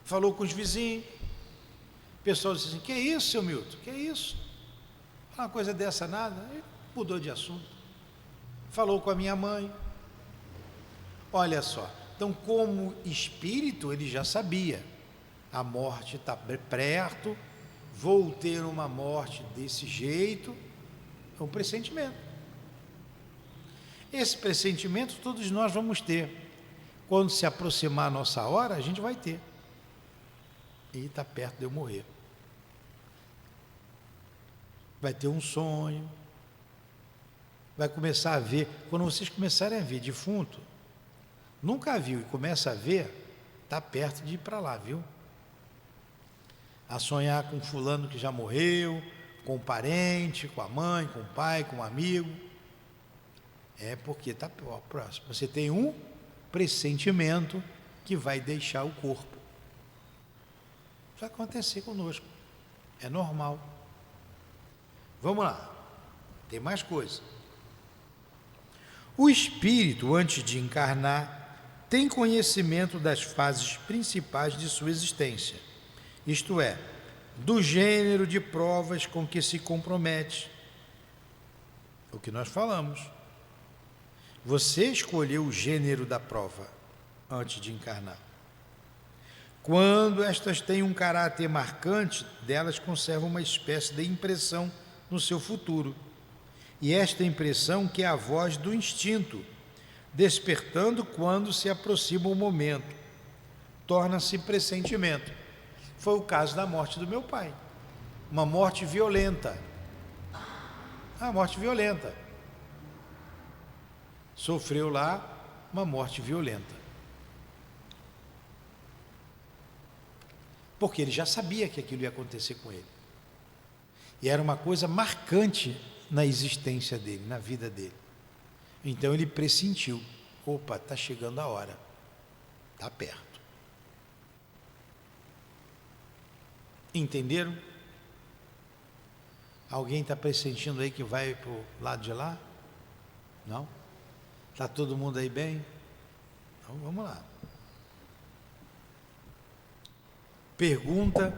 C: Falou com os vizinhos. O pessoal disse assim: que é isso, seu Milton? Que é isso? Uma coisa dessa nada. Ele mudou de assunto. Falou com a minha mãe. Olha só. Então, como espírito, ele já sabia. A morte está perto, vou ter uma morte desse jeito. É um pressentimento. Esse pressentimento todos nós vamos ter. Quando se aproximar a nossa hora, a gente vai ter. E está perto de eu morrer. Vai ter um sonho. Vai começar a ver. Quando vocês começarem a ver defunto, nunca viu e começa a ver, está perto de ir para lá, viu? A sonhar com fulano que já morreu, com o parente, com a mãe, com o pai, com um amigo. É porque está próximo. Você tem um pressentimento que vai deixar o corpo. Isso vai acontecer conosco. É normal. Vamos lá. Tem mais coisa. O espírito, antes de encarnar, tem conhecimento das fases principais de sua existência. Isto é, do gênero de provas com que se compromete. O que nós falamos. Você escolheu o gênero da prova antes de encarnar. Quando estas têm um caráter marcante, delas conservam uma espécie de impressão no seu futuro. E esta impressão que é a voz do instinto, despertando quando se aproxima o momento, torna-se pressentimento. Foi o caso da morte do meu pai. Uma morte violenta. Uma morte violenta. Sofreu lá uma morte violenta. Porque ele já sabia que aquilo ia acontecer com ele. E era uma coisa marcante na existência dele, na vida dele. Então ele pressentiu: opa, está chegando a hora, está perto. Entenderam? Alguém está pressentindo aí que vai para o lado de lá? Não? Está todo mundo aí bem? Então vamos lá. Pergunta?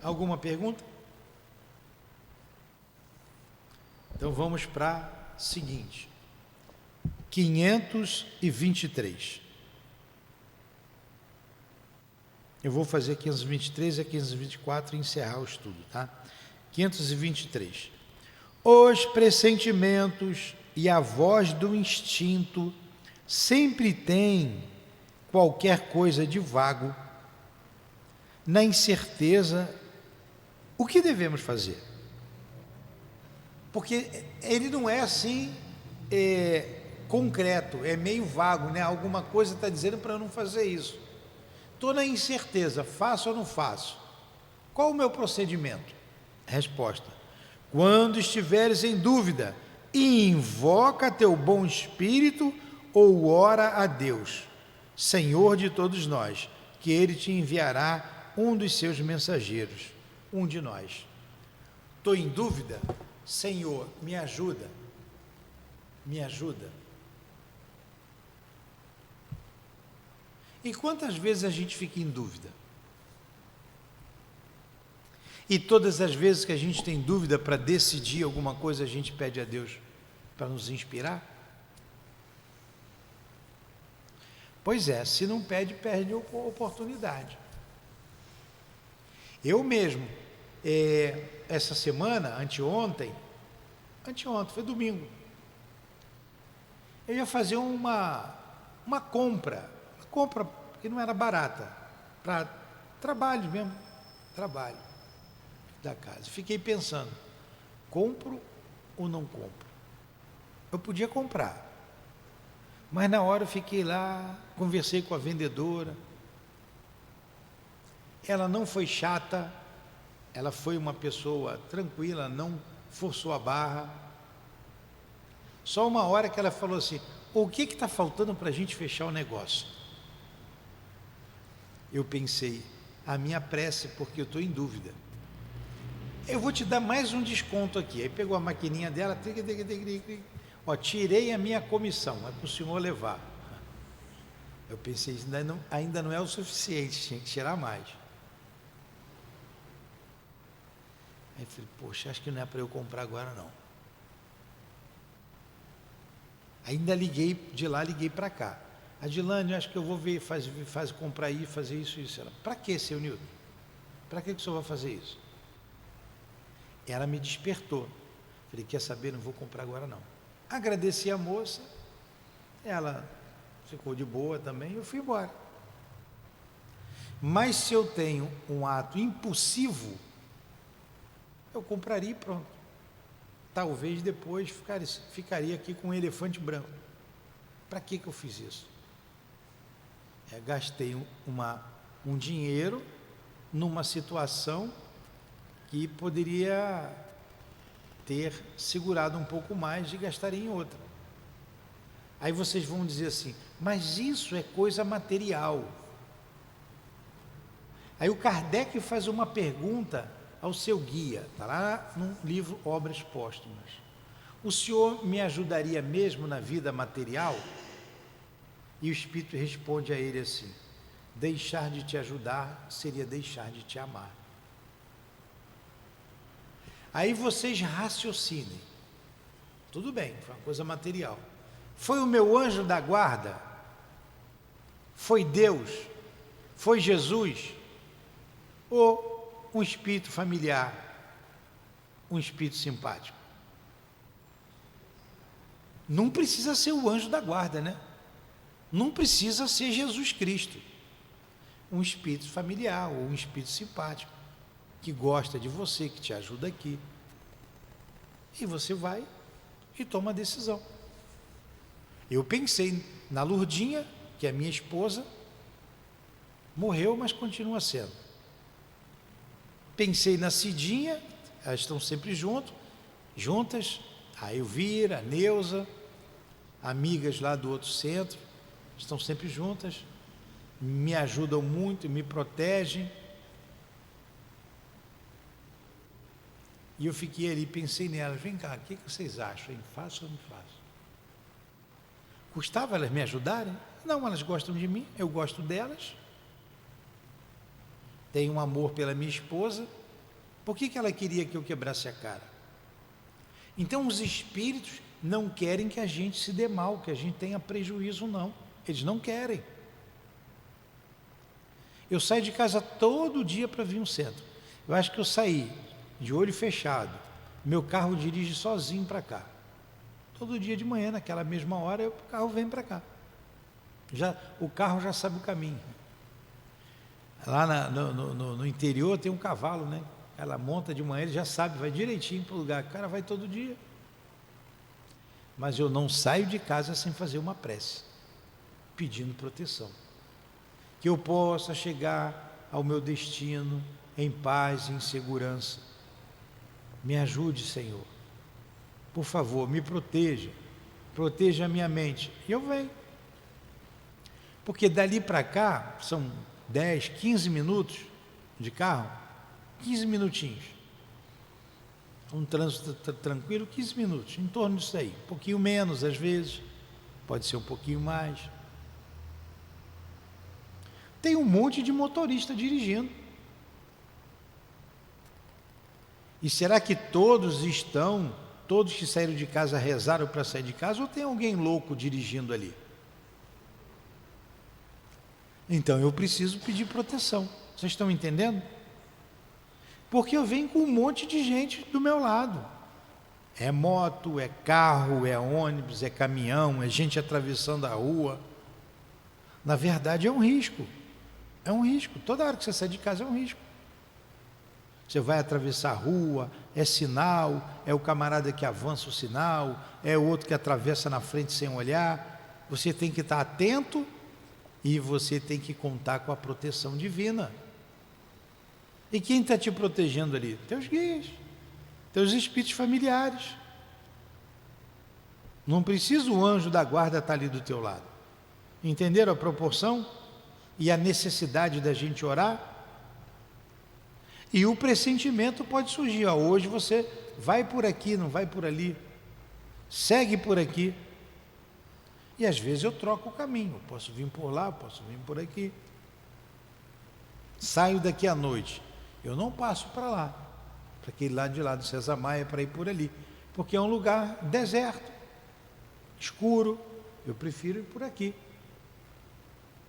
C: Alguma pergunta? Então vamos para a seguinte. 523. Eu vou fazer 523 a 524 e encerrar o estudo, tá? 523. Os pressentimentos e a voz do instinto sempre têm qualquer coisa de vago. Na incerteza, o que devemos fazer? Porque ele não é assim concreto, é meio vago, né? Alguma coisa está dizendo para eu não fazer isso. Estou na incerteza, faço ou não faço? Qual o meu procedimento? Resposta: quando estiveres em dúvida, invoca teu bom espírito ou ora a Deus, Senhor de todos nós, que Ele te enviará um dos seus mensageiros, um de nós. Estou em dúvida? Senhor, me ajuda. Me ajuda. E quantas vezes a gente fica em dúvida? E todas as vezes que a gente tem dúvida para decidir alguma coisa, a gente pede a Deus para nos inspirar? Pois é, se não pede, perde a oportunidade. Eu mesmo, essa semana, anteontem, foi domingo, eu ia fazer uma compra que não era barata, para trabalho mesmo, trabalho da casa. Fiquei pensando, compro ou não compro? Eu podia comprar, mas na hora eu fiquei lá, conversei com a vendedora, ela não foi chata, ela foi uma pessoa tranquila, não forçou a barra. Só uma hora que ela falou assim, o que está faltando para a gente fechar o negócio? Eu pensei, a minha prece, porque eu estou em dúvida. Eu vou te dar mais um desconto aqui. Aí pegou a maquininha dela, ó, tirei a minha comissão, é para o senhor levar. Eu pensei, ainda não é o suficiente, tinha que tirar mais. Aí eu falei, poxa, acho que não é para eu comprar agora não. Ainda liguei de lá, liguei para cá. Adilane, acho que eu vou ver, comprar aí, fazer isso. Ela, para que, seu Nilton? Para que o senhor vai fazer isso? Ela me despertou. Falei, quer saber, não vou comprar agora não. Agradeci a moça, ela ficou de boa também, eu fui embora. Mas se eu tenho um ato impulsivo, eu compraria e pronto. Talvez depois ficaria aqui com um elefante branco. Para que eu fiz isso? Gastei um dinheiro numa situação que poderia ter segurado um pouco mais de gastar em outra. Aí vocês vão dizer assim, mas isso é coisa material. Aí o Kardec faz uma pergunta ao seu guia, está lá no livro Obras Póstumas. O senhor me ajudaria mesmo na vida material? E o Espírito responde a ele assim, deixar de te ajudar seria deixar de te amar. Aí vocês raciocinem, tudo bem, foi uma coisa material. Foi o meu anjo da guarda? Foi Deus? Foi Jesus? Ou um espírito familiar, um espírito simpático? Não precisa ser o anjo da guarda, né? Não precisa ser Jesus Cristo. Um espírito familiar ou um espírito simpático, que gosta de você, que te ajuda aqui. E você vai e toma a decisão. Eu pensei na Lurdinha, que é minha esposa, morreu, mas continua sendo. Pensei na Cidinha, elas estão sempre juntas, a Elvira, a Neuza, amigas lá do outro centro, estão sempre juntas, me ajudam muito, me protegem. E eu fiquei ali, pensei nelas, vem cá, o que vocês acham, hein? Faço ou não faço? Custava elas me ajudarem? Não, elas gostam de mim, eu gosto delas. Tenho um amor pela minha esposa. Por que ela queria que eu quebrasse a cara? Então os espíritos não querem que a gente se dê mal, que a gente tenha prejuízo, não. Eles não querem. Eu saio de casa todo dia para vir no centro. Eu acho que eu saí de olho fechado. Meu carro dirige sozinho para cá. Todo dia de manhã, naquela mesma hora, o carro vem para cá. O carro já sabe o caminho. Lá no interior tem um cavalo, né? Ela monta de manhã, ele já sabe, vai direitinho para o lugar. O cara vai todo dia. Mas eu não saio de casa sem fazer uma prece, pedindo proteção. Que eu possa chegar ao meu destino em paz e em segurança. Me ajude, Senhor. Por favor, me proteja. Proteja a minha mente. E eu venho. Porque dali para cá, são 10, 15 minutos de carro, 15 minutinhos. Um trânsito tranquilo, 15 minutos, em torno disso aí. Um pouquinho menos, às vezes, pode ser um pouquinho mais. Tem um monte de motorista dirigindo. E será que todos que saíram de casa rezaram para sair de casa, ou tem alguém louco dirigindo ali? Então eu preciso pedir proteção. Vocês estão entendendo? Porque eu venho com um monte de gente do meu lado. É moto, é carro, é ônibus, é caminhão, é gente atravessando a rua. Na verdade é um risco. É um risco. Toda hora que você sai de casa é um risco. Você vai atravessar a rua, é sinal, é o camarada que avança o sinal, é o outro que atravessa na frente sem olhar. Você tem que estar atento e você tem que contar com a proteção divina. E quem está te protegendo ali? Teus guias, teus espíritos familiares. Não precisa o anjo da guarda estar ali do teu lado. Entenderam a proporção e a necessidade da gente orar? E o pressentimento pode surgir. Hoje você vai por aqui, não vai por ali, segue por aqui. E às vezes eu troco o caminho, posso vir por lá, posso vir por aqui. Saio daqui à noite, eu não passo para lá, para aquele lado de lá do César Maia, para ir por ali, porque é um lugar deserto, escuro, eu prefiro ir por aqui.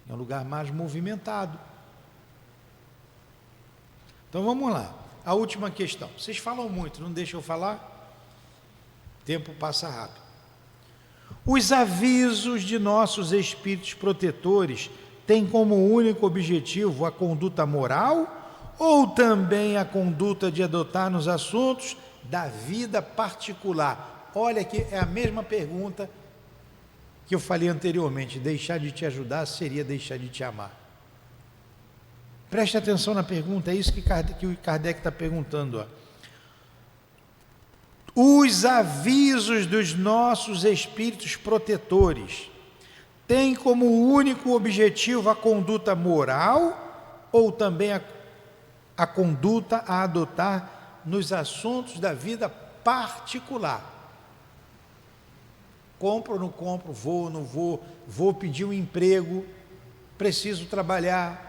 C: É um lugar mais movimentado. Então vamos lá, a última questão. Vocês falam muito, não deixam eu falar? O tempo passa rápido. Os avisos de nossos espíritos protetores têm como único objetivo a conduta moral ou também a conduta de adotar nos assuntos da vida particular? Olha que é a mesma pergunta que eu falei anteriormente. Deixar de te ajudar seria deixar de te amar. Preste atenção na pergunta, é isso que o Kardec está perguntando. Os avisos dos nossos espíritos protetores têm como único objetivo a conduta moral ou também a conduta a adotar nos assuntos da vida particular? Compro ou não compro, vou ou não vou pedir um emprego, preciso trabalhar.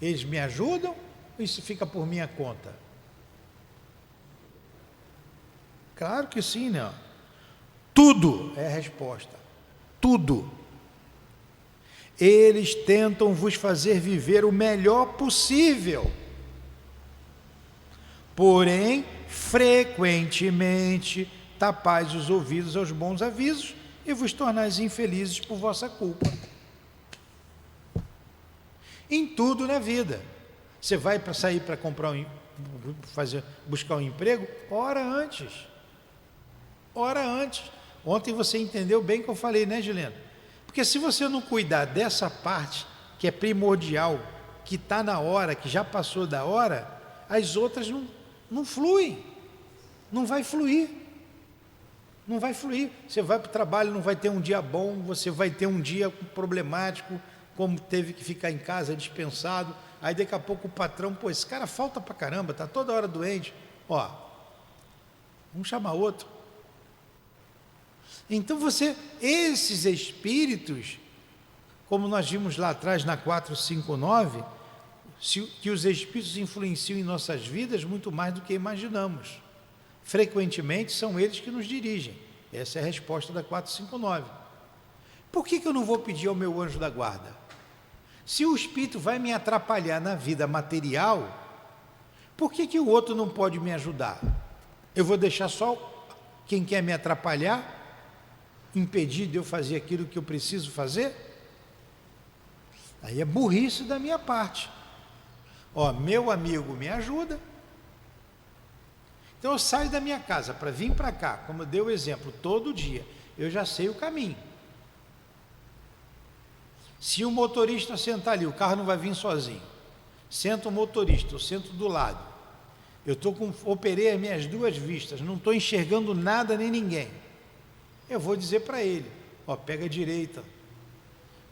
C: Eles me ajudam ou isso fica por minha conta? Claro que sim, né? Tudo é a resposta. Tudo. Eles tentam vos fazer viver o melhor possível. Porém, frequentemente, tapais os ouvidos aos bons avisos e vos tornais infelizes por vossa culpa. Em tudo na vida. Você vai para sair para comprar buscar um emprego? Ora antes. Ora antes. Ontem você entendeu bem o que eu falei, né, Juliana? Porque se você não cuidar dessa parte que é primordial, que está na hora, que já passou da hora, as outras não fluem. Não vai fluir. Não vai fluir. Você vai para o trabalho, não vai ter um dia bom, você vai ter um dia problemático, como teve que ficar em casa dispensado, aí daqui a pouco o patrão, pô, esse cara falta pra caramba, está toda hora doente, vamos chamar outro. Então esses espíritos, como nós vimos lá atrás na 459, que os espíritos influenciam em nossas vidas muito mais do que imaginamos. Frequentemente são eles que nos dirigem. Essa é a resposta da 459. Por que eu não vou pedir ao meu anjo da guarda? Se o espírito vai me atrapalhar na vida material, por que o outro não pode me ajudar? Eu vou deixar só quem quer me atrapalhar, impedir de eu fazer aquilo que eu preciso fazer? Aí é burrice da minha parte. Meu amigo me ajuda. Então eu saio da minha casa para vir para cá, como eu dei o exemplo, todo dia, eu já sei o caminho. Se o motorista sentar ali, o carro não vai vir sozinho. Senta o motorista, eu sento do lado. Eu operei as minhas duas vistas, não estou enxergando nada nem ninguém. Eu vou dizer para ele, pega a direita.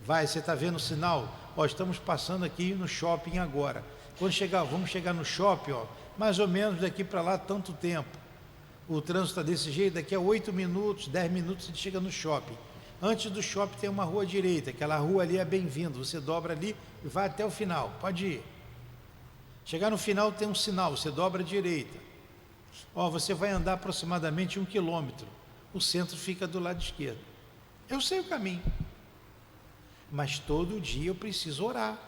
C: Vai, você está vendo o sinal? Estamos passando aqui no shopping agora. Vamos chegar no shopping, mais ou menos daqui para lá tanto tempo. O trânsito está desse jeito, daqui a 8 minutos, 10 minutos a gente chega no shopping. Antes do shopping tem uma rua direita, aquela rua ali é bem-vindo, você dobra ali e vai até o final, pode ir. Chegar no final tem um sinal, você dobra à direita. Você vai andar aproximadamente 1 quilômetro, o centro fica do lado esquerdo. Eu sei o caminho, mas todo dia eu preciso orar.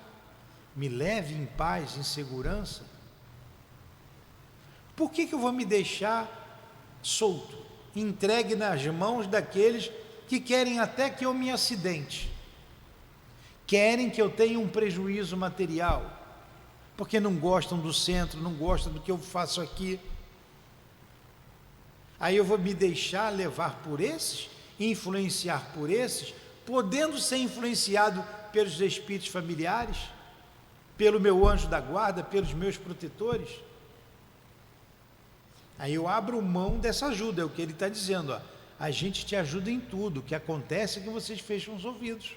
C: Me leve em paz, em segurança. Por que eu vou me deixar solto, entregue nas mãos daqueles que querem até que eu me acidente, querem que eu tenha um prejuízo material, porque não gostam do centro, não gostam do que eu faço aqui. Aí eu vou me deixar levar por esses, influenciar por esses, podendo ser influenciado pelos espíritos familiares, pelo meu anjo da guarda, pelos meus protetores. Aí eu abro mão dessa ajuda, é o que ele está dizendo, ó. A gente te ajuda em tudo, o que acontece é que vocês fecham os ouvidos.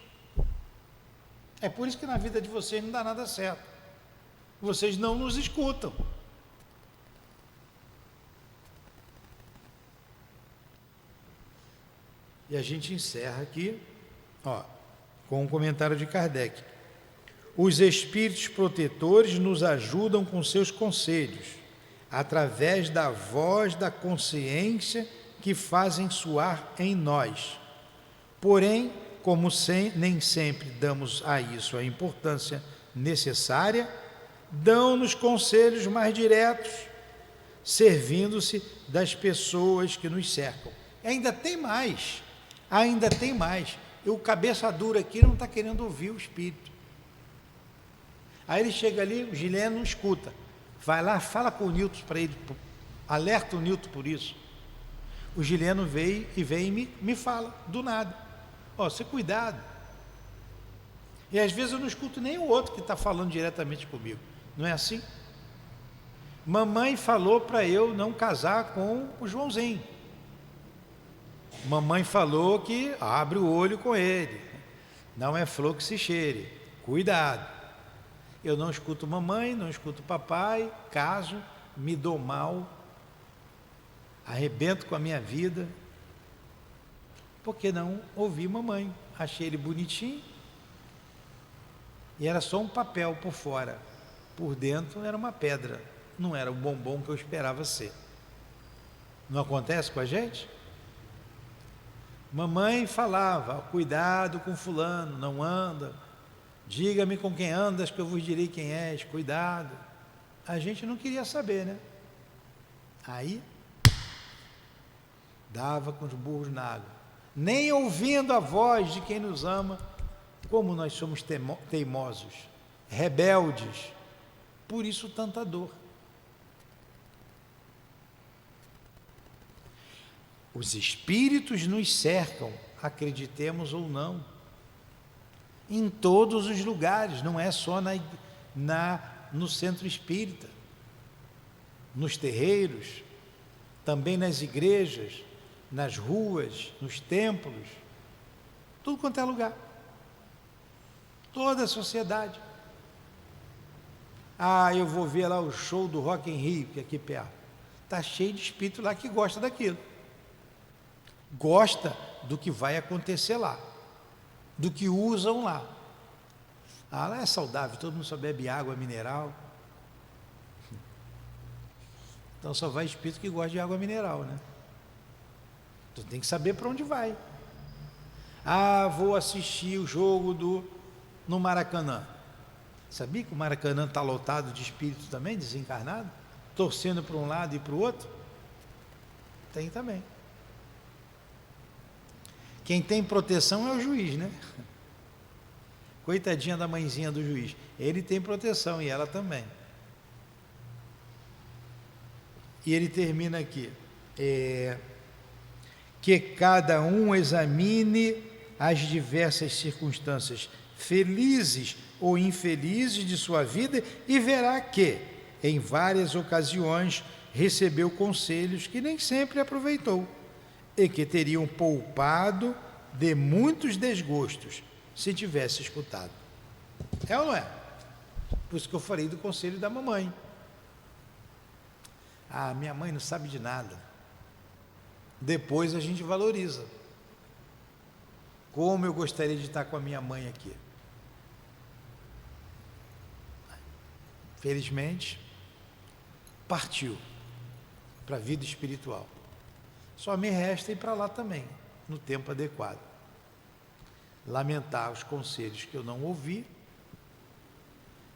C: É por isso que na vida de vocês não dá nada certo. Vocês não nos escutam. E a gente encerra aqui, ó, com um comentário de Kardec. Os espíritos protetores nos ajudam com seus conselhos, através da voz da consciência que fazem soar em nós. Porém, como nem sempre damos a isso a importância necessária, dão-nos conselhos mais diretos, servindo-se das pessoas que nos cercam. Ainda tem mais. O cabeça dura aqui não está querendo ouvir o espírito. Aí ele chega ali, o Gileno não escuta. Vai lá, fala com o Newton para ele, alerta o Newton por isso. O Gileno vem e me fala, do nada. Ó, você cuidado. E às vezes eu não escuto nem o outro que está falando diretamente comigo. Não é assim? Mamãe falou para eu não casar com o Joãozinho. Mamãe falou que abre o olho com ele. Não é flor que se cheire. Cuidado. Eu não escuto mamãe, não escuto papai, caso, me dou mal, arrebento com a minha vida, porque não ouvi mamãe. Achei ele bonitinho e era só um papel por fora, por dentro era uma pedra, não era o bombom que eu esperava ser. Não acontece com a gente? Mamãe falava, cuidado com fulano, não anda, diga-me com quem andas que eu vos direi quem és, cuidado. A gente não queria saber, né? Aí dava com os burros na água, nem ouvindo a voz de quem nos ama. Como nós somos teimosos, rebeldes, por isso tanta dor. Os espíritos nos cercam, acreditemos ou não, em todos os lugares, não é só no centro espírita, nos terreiros, também nas igrejas, nas ruas, nos templos, tudo quanto é lugar, toda a sociedade. Ah, eu vou ver lá o show do Rock in Rio, que é aqui perto, está cheio de espírito lá que gosta daquilo, gosta do que vai acontecer lá, do que usam lá. Ah, lá é saudável, todo mundo só bebe água mineral. Então só vai espírito que gosta de água mineral, né? Então tem que saber para onde vai. Ah, vou assistir o jogo no Maracanã. Sabia que o Maracanã está lotado de espíritos também, desencarnado? Torcendo para um lado e para o outro? Tem também. Quem tem proteção é o juiz, né? Coitadinha da mãezinha do juiz. Ele tem proteção e ela também. E ele termina aqui. Que cada um examine as diversas circunstâncias felizes ou infelizes de sua vida e verá que, em várias ocasiões, recebeu conselhos que nem sempre aproveitou e que teriam poupado de muitos desgostos se tivesse escutado. É ou não é? Por isso que eu falei do conselho da mamãe. Ah, minha mãe não sabe de nada. Depois a gente valoriza. Como eu gostaria de estar com a minha mãe aqui. Felizmente, partiu para a vida espiritual. Só me resta ir para lá também, no tempo adequado. Lamentar os conselhos que eu não ouvi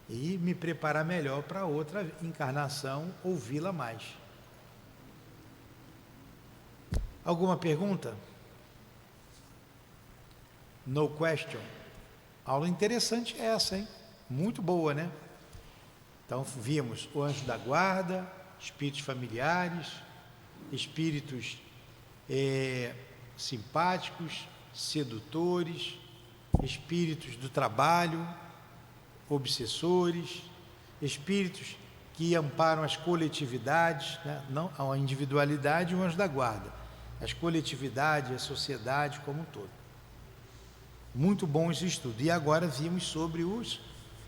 C: e me preparar melhor para outra encarnação, ouvi-la mais. Alguma pergunta? No question. Aula interessante essa, hein? Muito boa, né? Então, vimos o anjo da guarda, espíritos familiares, espíritos simpáticos, sedutores, espíritos do trabalho, obsessores, espíritos que amparam as coletividades, né? Não a individualidade e o anjo da guarda, as coletividades, a sociedade como um todo. Muito bom esse estudo. E agora vimos sobre os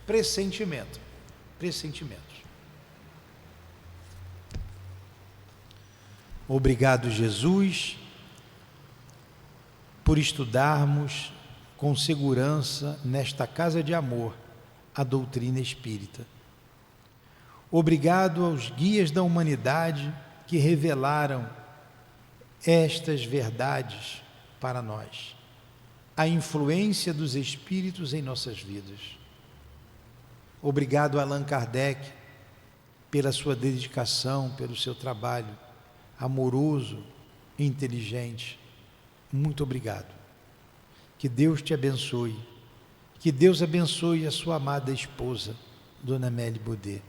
C: pressentimentos. Obrigado, Jesus, por estudarmos com segurança nesta casa de amor a doutrina espírita. Obrigado aos guias da humanidade que revelaram estas verdades para nós. A influência dos espíritos em nossas vidas. Obrigado a Allan Kardec pela sua dedicação, pelo seu trabalho amoroso e inteligente. Muito obrigado. Que Deus te abençoe. Que Deus abençoe a sua amada esposa, Dona Amélie Baudet.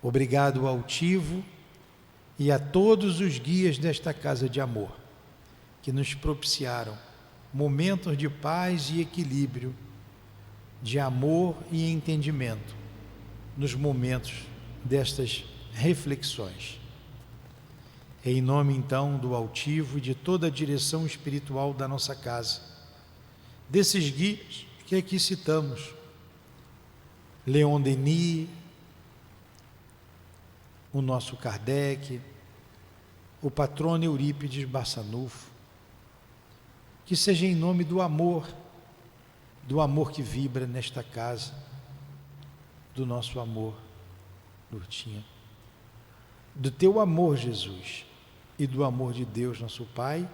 C: Obrigado ao Altivo e a todos os guias desta casa de amor, que nos propiciaram momentos de paz e equilíbrio, de amor e entendimento, nos momentos destas reflexões. Em nome, então, do Altivo e de toda a direção espiritual da nossa casa, desses guias que aqui citamos, Leon Denis, o nosso Kardec, o patrono Eurípides Barçanufo, que seja em nome do amor que vibra nesta casa, do nosso amor, Lourtinha, do teu amor, Jesus, e do amor de Deus, nosso Pai,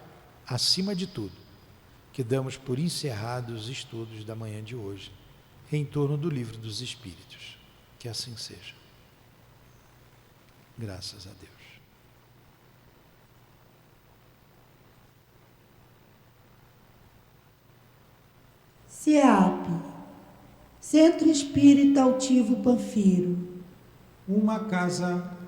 C: acima de tudo, que damos por encerrados os estudos da manhã de hoje, em torno do Livro dos Espíritos. Que assim seja. Graças a Deus.
A: CEAP, Centro Espírita Altivo Panfiro.
B: Uma casa